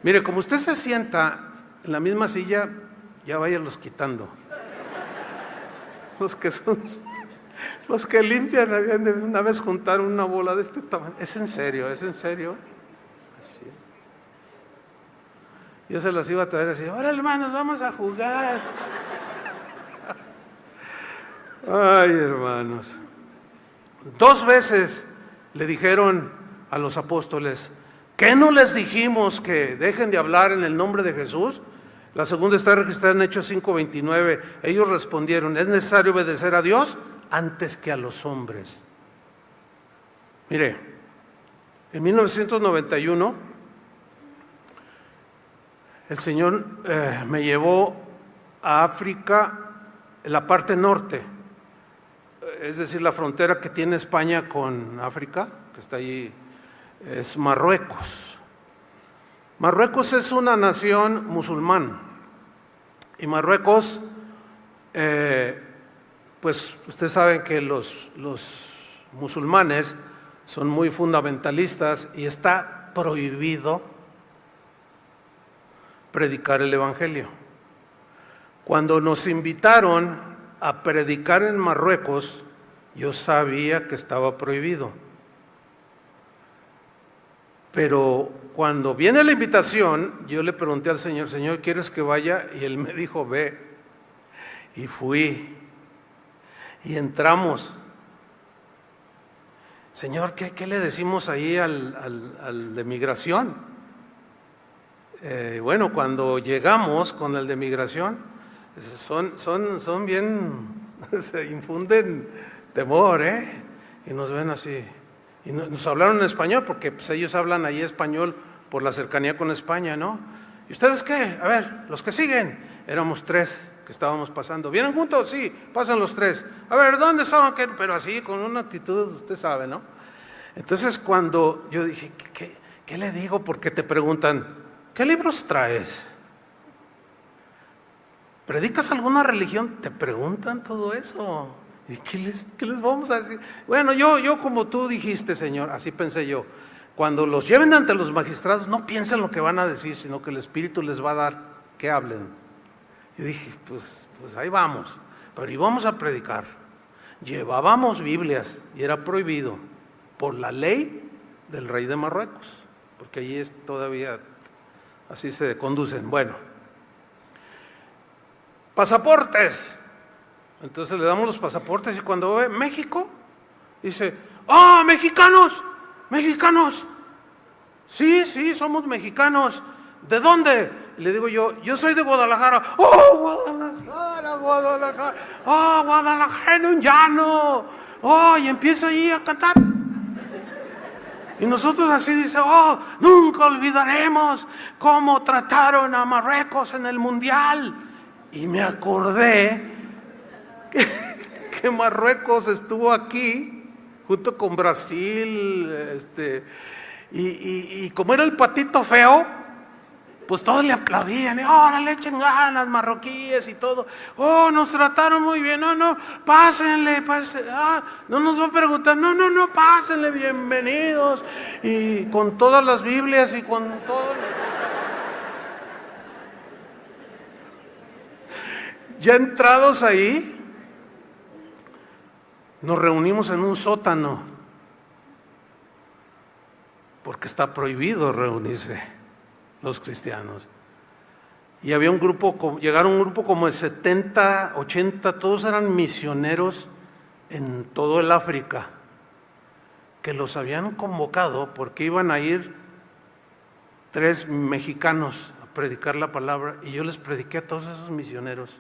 Mire, como usted se sienta en la misma silla, ya váyalos quitando. Los que limpian, habían de una vez juntar una bola de este tamaño. Es en serio. Así. Yo se las iba a traer así, ahora hermanos, vamos a jugar. Ay, hermanos. 2 veces le dijeron a los apóstoles, ¿qué no les dijimos que dejen de hablar en el nombre de Jesús? La segunda está registrada en Hechos 5:29. Ellos respondieron, es necesario obedecer a Dios antes que a los hombres. Mire, en 1991 el Señor me llevó a África, en la parte norte, es decir, la frontera que tiene España con África, que está allí, es Marruecos. Marruecos es una nación musulmán y Marruecos, pues ustedes saben que los musulmanes son muy fundamentalistas y está prohibido predicar el evangelio. Cuando nos invitaron a predicar en Marruecos, yo sabía que estaba prohibido. Pero cuando viene la invitación, yo le pregunté al Señor, Señor, ¿quieres que vaya? Y Él me dijo, ve. Y fui. Y entramos. Señor, ¿qué le decimos ahí al de migración? Bueno, cuando llegamos con el de migración, son bien, se infunden temor, y nos ven así. Y nos hablaron en español, porque pues, ellos hablan ahí español por la cercanía con España, ¿no? ¿Y ustedes qué? A ver, los que siguen. Éramos 3 que estábamos pasando. ¿Vienen juntos? Sí, pasan los 3. A ver, ¿dónde son? Pero así, con una actitud, usted sabe, ¿no? Entonces, cuando yo dije, ¿qué le digo? Porque te preguntan, ¿qué libros traes? ¿Predicas alguna religión? Te preguntan todo eso. ¿Y qué les vamos a decir? Bueno, yo como tú dijiste, Señor, así pensé yo. Cuando los lleven ante los magistrados, no piensen lo que van a decir, sino que el Espíritu les va a dar que hablen. Yo dije, pues ahí vamos, pero íbamos a predicar. Llevábamos Biblias y era prohibido. por la ley del rey de Marruecos, porque allí es todavía así se conducen. Bueno, pasaportes. Entonces le damos los pasaportes y cuando ve México, dice, ¡ah, mexicanos! ¡Mexicanos! Sí, somos mexicanos. ¿De dónde? Y le digo yo soy de Guadalajara. ¡Oh, Guadalajara, Guadalajara! ¡Oh, Guadalajara en un llano! ¡Oh! Y empieza ahí a cantar. Y nosotros así dice, ¡oh! Nunca olvidaremos cómo trataron a Marruecos en el Mundial. Y me acordé que Marruecos estuvo aquí junto con Brasil, y como era el patito feo, pues todos le aplaudían, órale, echen ganas, marroquíes y todo. Oh, nos trataron muy bien, no, pásenle, no nos va a preguntar, no, pásenle, bienvenidos. Y con todas las Biblias y con todo. Ya entrados ahí, nos reunimos en un sótano, porque está prohibido reunirse los cristianos. Y había un grupo, llegaron un grupo como de 70, 80, todos eran misioneros en todo el África, que los habían convocado porque iban a ir 3 mexicanos a predicar la palabra, y yo les prediqué a todos esos misioneros.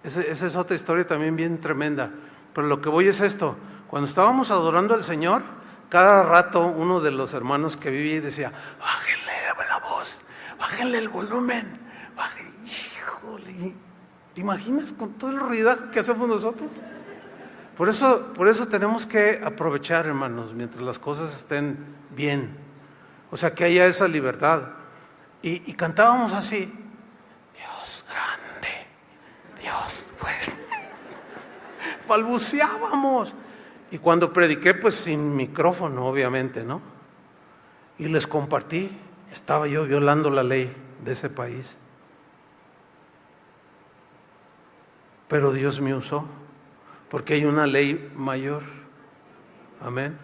Esa es otra historia también bien tremenda. Pero lo que voy es esto: cuando estábamos adorando al Señor, cada rato uno de los hermanos que vivía y decía, bájenle la voz, bájenle el volumen, bájenle. Híjole, ¿te imaginas con todo el ruidajo que hacemos nosotros? Por eso tenemos que aprovechar, hermanos, mientras las cosas estén bien, o sea, que haya esa libertad. Y cantábamos así, Dios grande, Dios fuerte. Balbuceábamos. Y cuando prediqué, pues sin micrófono, obviamente, ¿no? Y les compartí, estaba yo violando la ley de ese país. Pero Dios me usó, porque hay una ley mayor. Amén.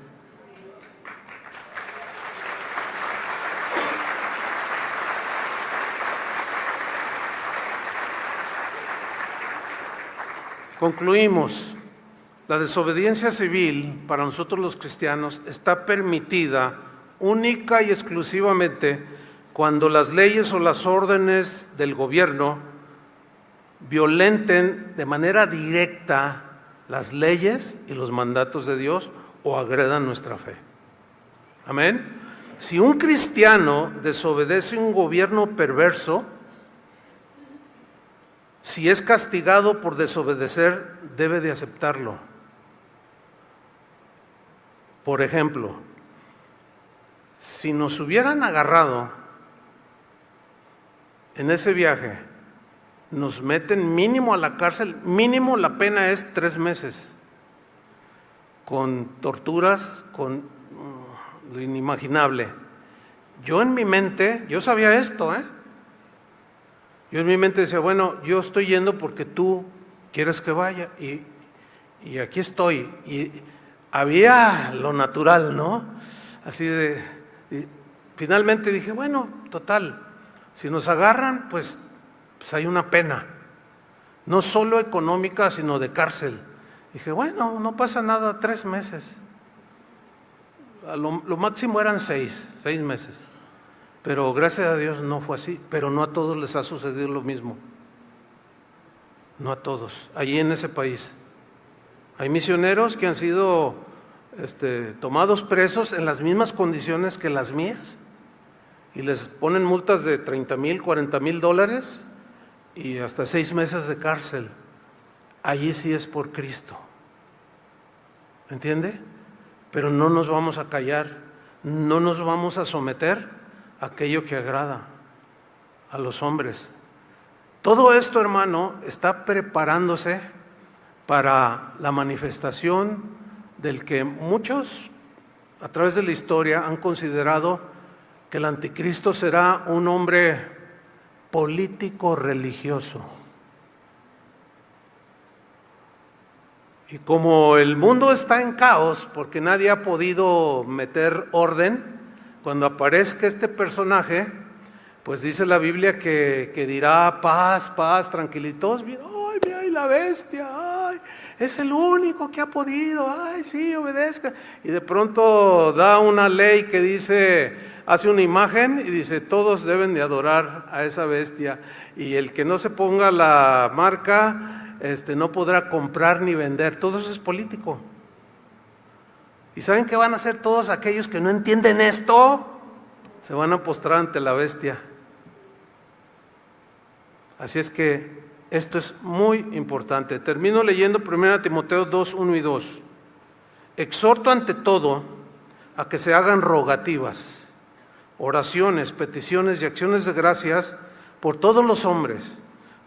Concluimos. La desobediencia civil para nosotros los cristianos está permitida única y exclusivamente cuando las leyes o las órdenes del gobierno violenten de manera directa las leyes y los mandatos de Dios o agredan nuestra fe. Amén. Si un cristiano desobedece un gobierno perverso, si es castigado por desobedecer, debe de aceptarlo. Por ejemplo, si nos hubieran agarrado en ese viaje, nos meten mínimo a la cárcel, mínimo la pena es 3 meses, con torturas, con lo inimaginable. Yo en mi mente, yo sabía esto, yo en mi mente decía, bueno, yo estoy yendo porque tú quieres que vaya, y aquí estoy. Y había lo natural, ¿no? Así y finalmente dije, bueno, total, si nos agarran, pues hay una pena, no solo económica, sino de cárcel. Dije, bueno, no pasa nada, 3 meses. Lo máximo eran 6 meses. Pero gracias a Dios no fue así. Pero no a todos les ha sucedido lo mismo. No a todos. Allí en ese país hay misioneros que han sido tomados presos en las mismas condiciones que las mías, y les ponen multas de $30,000, $40,000 y hasta 6 meses de cárcel. Allí sí es por Cristo. ¿Entiende? Pero no nos vamos a callar, no nos vamos a someter a aquello que agrada a los hombres. Todo esto, hermano, está preparándose para la manifestación del que muchos a través de la historia han considerado que el anticristo será un hombre político religioso. Y como el mundo está en caos, porque nadie ha podido meter orden, cuando aparezca este personaje, pues dice la Biblia que dirá paz, paz, tranquilitos. Ay, mira, y la bestia, ay, es el único que ha podido, ay, sí, obedezca. Y de pronto da una ley que dice, hace una imagen y dice, todos deben de adorar a esa bestia. Y el que no se ponga la marca, no podrá comprar ni vender. Todo eso es político. ¿Y saben qué van a hacer todos aquellos que no entienden esto? Se van a postrar ante la bestia. Así es que esto es muy importante. Termino leyendo 1 Timoteo 2, 1 y 2. Exhorto ante todo a que se hagan rogativas, oraciones, peticiones y acciones de gracias por todos los hombres,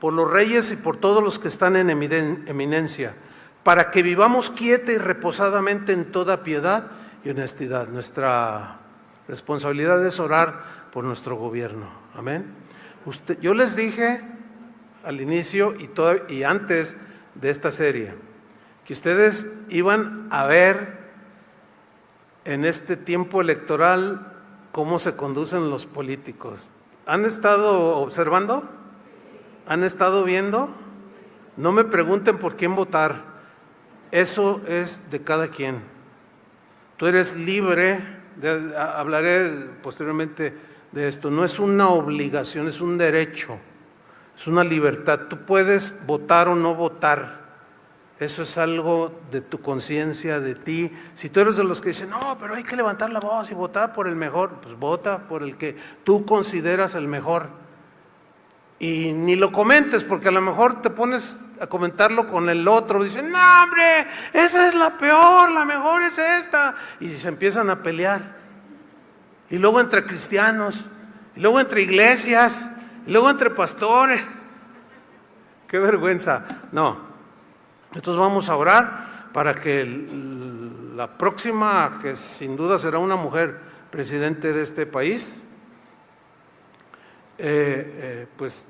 por los reyes y por todos los que están en eminencia, para que vivamos quieta y reposadamente en toda piedad y honestidad. Nuestra responsabilidad es orar por nuestro gobierno. Amén. Yo les dije al inicio y antes de esta serie que ustedes iban a ver en este tiempo electoral cómo se conducen los políticos. ¿Han estado observando? ¿Han estado viendo? No me pregunten por quién votar. Eso es de cada quien. Tú eres libre, hablaré posteriormente de esto. No es una obligación, es un derecho, es una libertad. Tú puedes votar o no votar. Eso es algo de tu conciencia, de ti. Si tú eres de los que dicen, no, pero hay que levantar la voz y votar por el mejor, pues vota por el que tú consideras el mejor. Y ni lo comentes, porque a lo mejor te pones a comentarlo con el otro. Dicen, no, hombre, esa es la peor, la mejor es esta. Y se empiezan a pelear. Y luego entre cristianos, y luego entre iglesias, y luego entre pastores. ¡Qué vergüenza! No. Entonces vamos a orar para que la próxima, que sin duda será una mujer presidente de este país, pues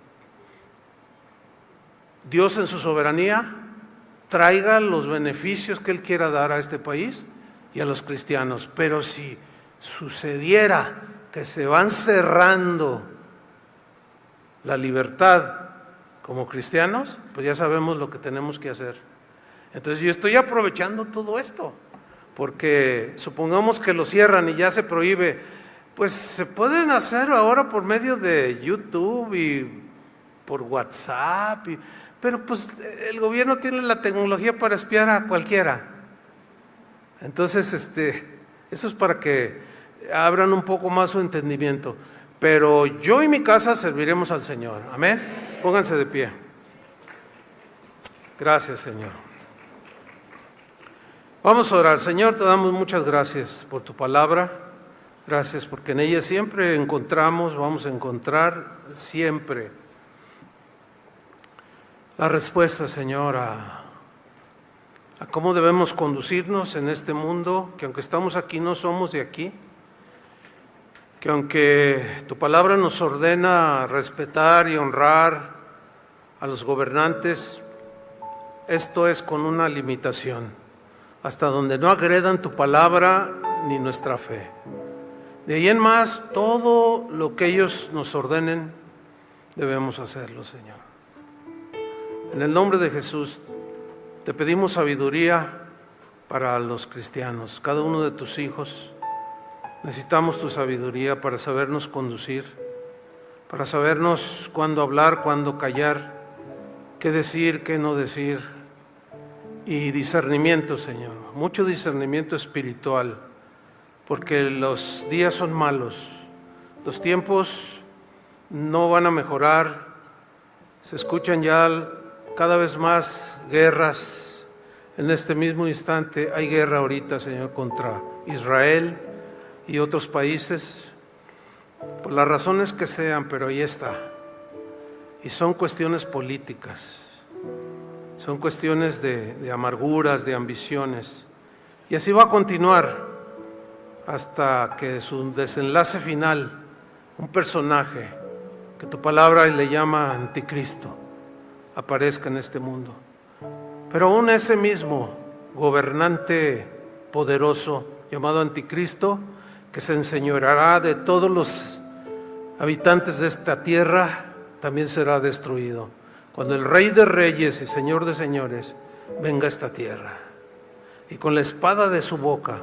Dios en su soberanía traiga los beneficios que Él quiera dar a este país y a los cristianos. Pero si sucediera que se van cerrando la libertad como cristianos, pues ya sabemos lo que tenemos que hacer. Entonces yo estoy aprovechando todo esto, porque supongamos que lo cierran y ya se prohíbe, pues se pueden hacer ahora por medio de YouTube y por WhatsApp, pero pues el gobierno tiene la tecnología para espiar a cualquiera. Entonces eso es para que abran un poco más su entendimiento. Pero yo y mi casa serviremos al Señor. Amén. Pónganse de pie. Gracias, Señor. Vamos a orar. Señor, te damos muchas gracias por tu palabra. Gracias porque en ella siempre encontramos, vamos a encontrar siempre la respuesta, Señor, a cómo debemos conducirnos en este mundo, que aunque estamos aquí no somos de aquí, que aunque tu palabra nos ordena respetar y honrar a los gobernantes, esto es con una limitación, hasta donde no agredan tu palabra ni nuestra fe. De ahí en más, todo lo que ellos nos ordenen, debemos hacerlo, Señor. En el nombre de Jesús, te pedimos sabiduría para los cristianos, cada uno de tus hijos. Necesitamos tu sabiduría para sabernos conducir, para sabernos cuándo hablar, cuándo callar, qué decir, qué no decir. Y discernimiento, Señor, mucho discernimiento espiritual, porque los días son malos, los tiempos no van a mejorar, se escuchan ya cada vez más guerras. En este mismo instante hay guerra ahorita, Señor, contra Israel y otros países, por las razones que sean, pero ahí está. Y son cuestiones políticas. Son cuestiones de amarguras, de ambiciones. Y así va a continuar hasta que su desenlace final, un personaje que tu palabra le llama anticristo, aparezca en este mundo. Pero aún ese mismo gobernante poderoso llamado Anticristo, que se enseñoreará de todos los habitantes de esta tierra, también será destruido cuando el Rey de Reyes y Señor de Señores venga a esta tierra, y con la espada de su boca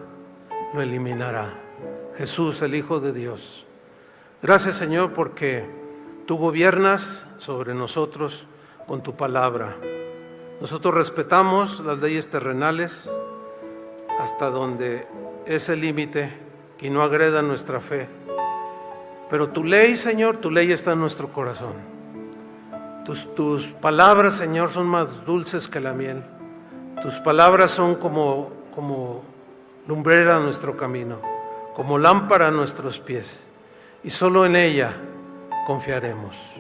lo eliminará. Jesús, el Hijo de Dios. Gracias, Señor, porque tú gobiernas sobre nosotros con tu palabra. Nosotros respetamos las leyes terrenales hasta donde es el límite y no agreda nuestra fe. Pero tu ley, Señor, tu ley está en nuestro corazón. Tus palabras, Señor, son más dulces que la miel. Tus palabras son como lumbrera a nuestro camino, como lámpara a nuestros pies. Y solo en ella confiaremos.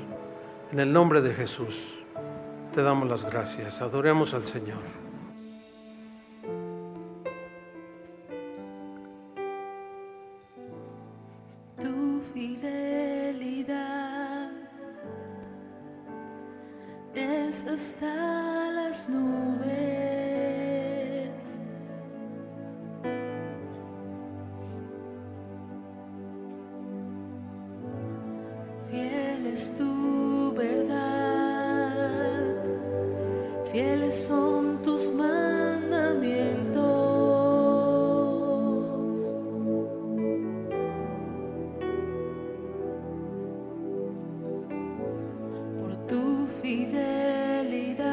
En el nombre de Jesús te damos las gracias. Adoremos al Señor. Tu fidelidad es hasta las nubes. Fiel es tu verdad, fieles son tus mandamientos. Por tu fidelidad,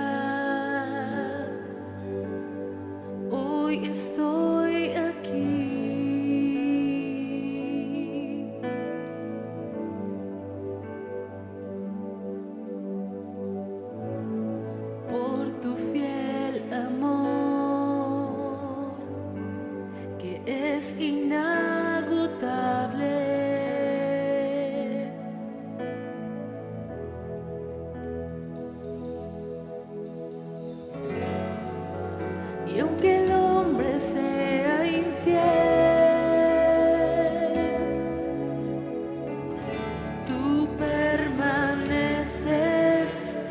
hoy estoy aquí. Por tu fiel amor, que es inagotable. Y aunque el hombre sea infiel, tú permaneces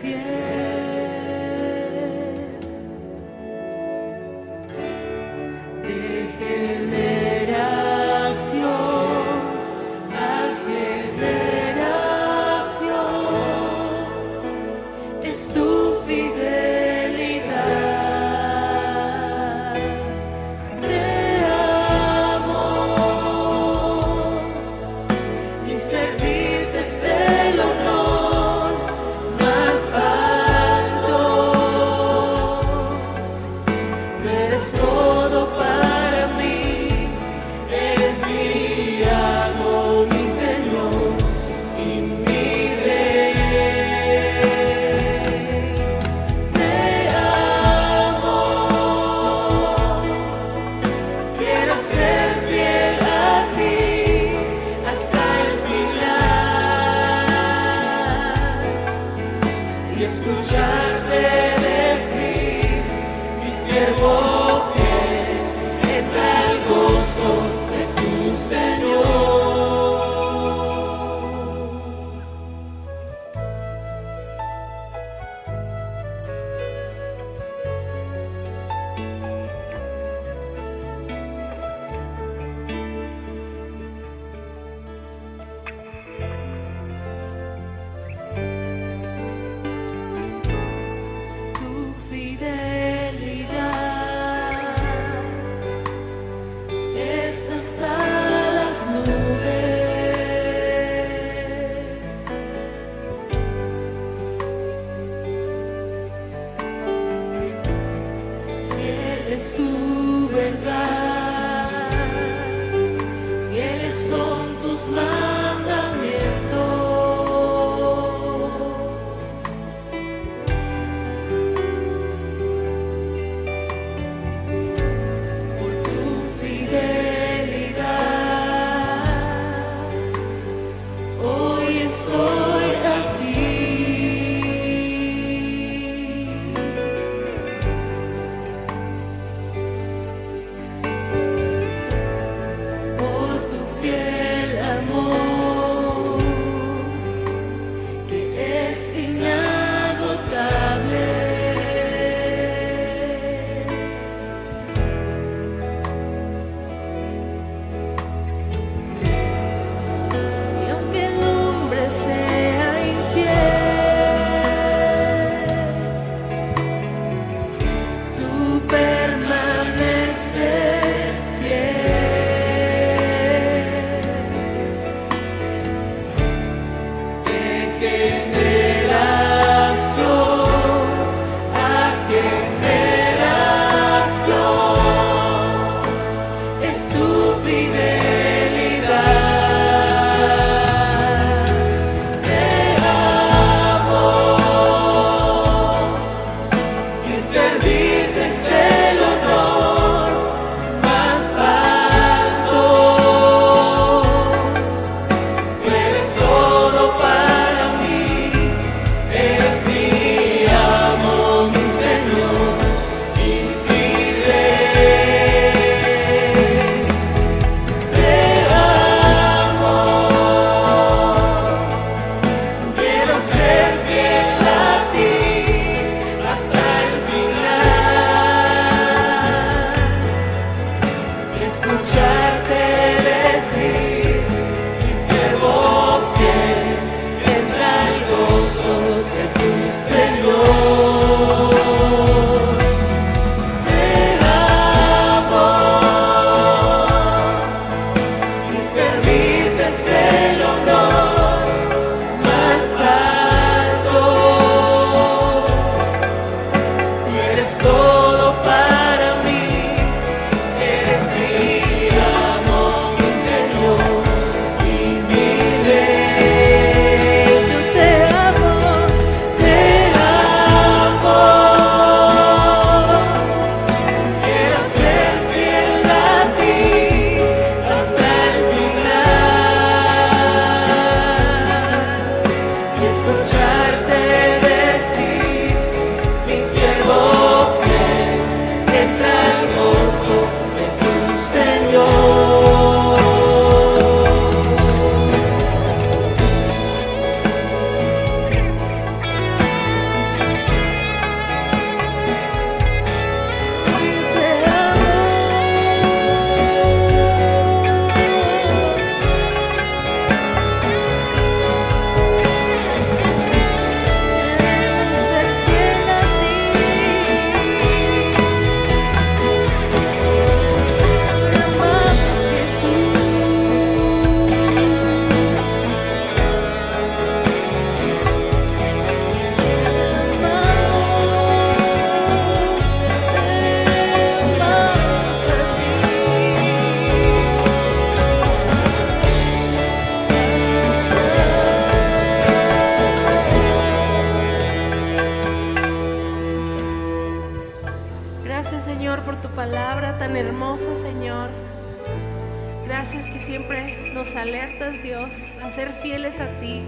fiel. De generación a generación es tu fidelidad. Te amo y servirte es el honor más alto. Tú eres todo para mí, eres mi amo, mi Señor y mi Rey. Te amo, quiero ser fiel a ti hasta el final y escucharte decir: mi siervo fiel, entra al gozo de tu Señor. Tu fidelidad es hasta las nubes. Fiel es tu verdad, fieles son tus mandamientos. Por tu fidelidad, hoy estoy aquí. Por tu fiel amor, Gracias, Señor, por tu palabra tan hermosa, Señor. Gracias que siempre nos alertas, Dios, a ser fieles a ti.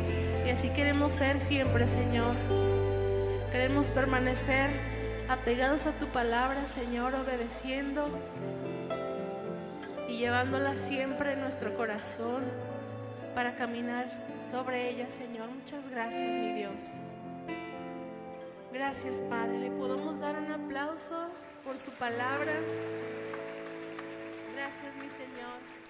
Y así queremos ser siempre, Señor. Queremos permanecer apegados a tu palabra, Señor, obedeciendo y llevándola siempre en nuestro corazón para caminar sobre ella, Señor. Muchas gracias, mi Dios. Gracias, Padre. Le podemos dar un aplauso por su palabra. Gracias, mi Señor.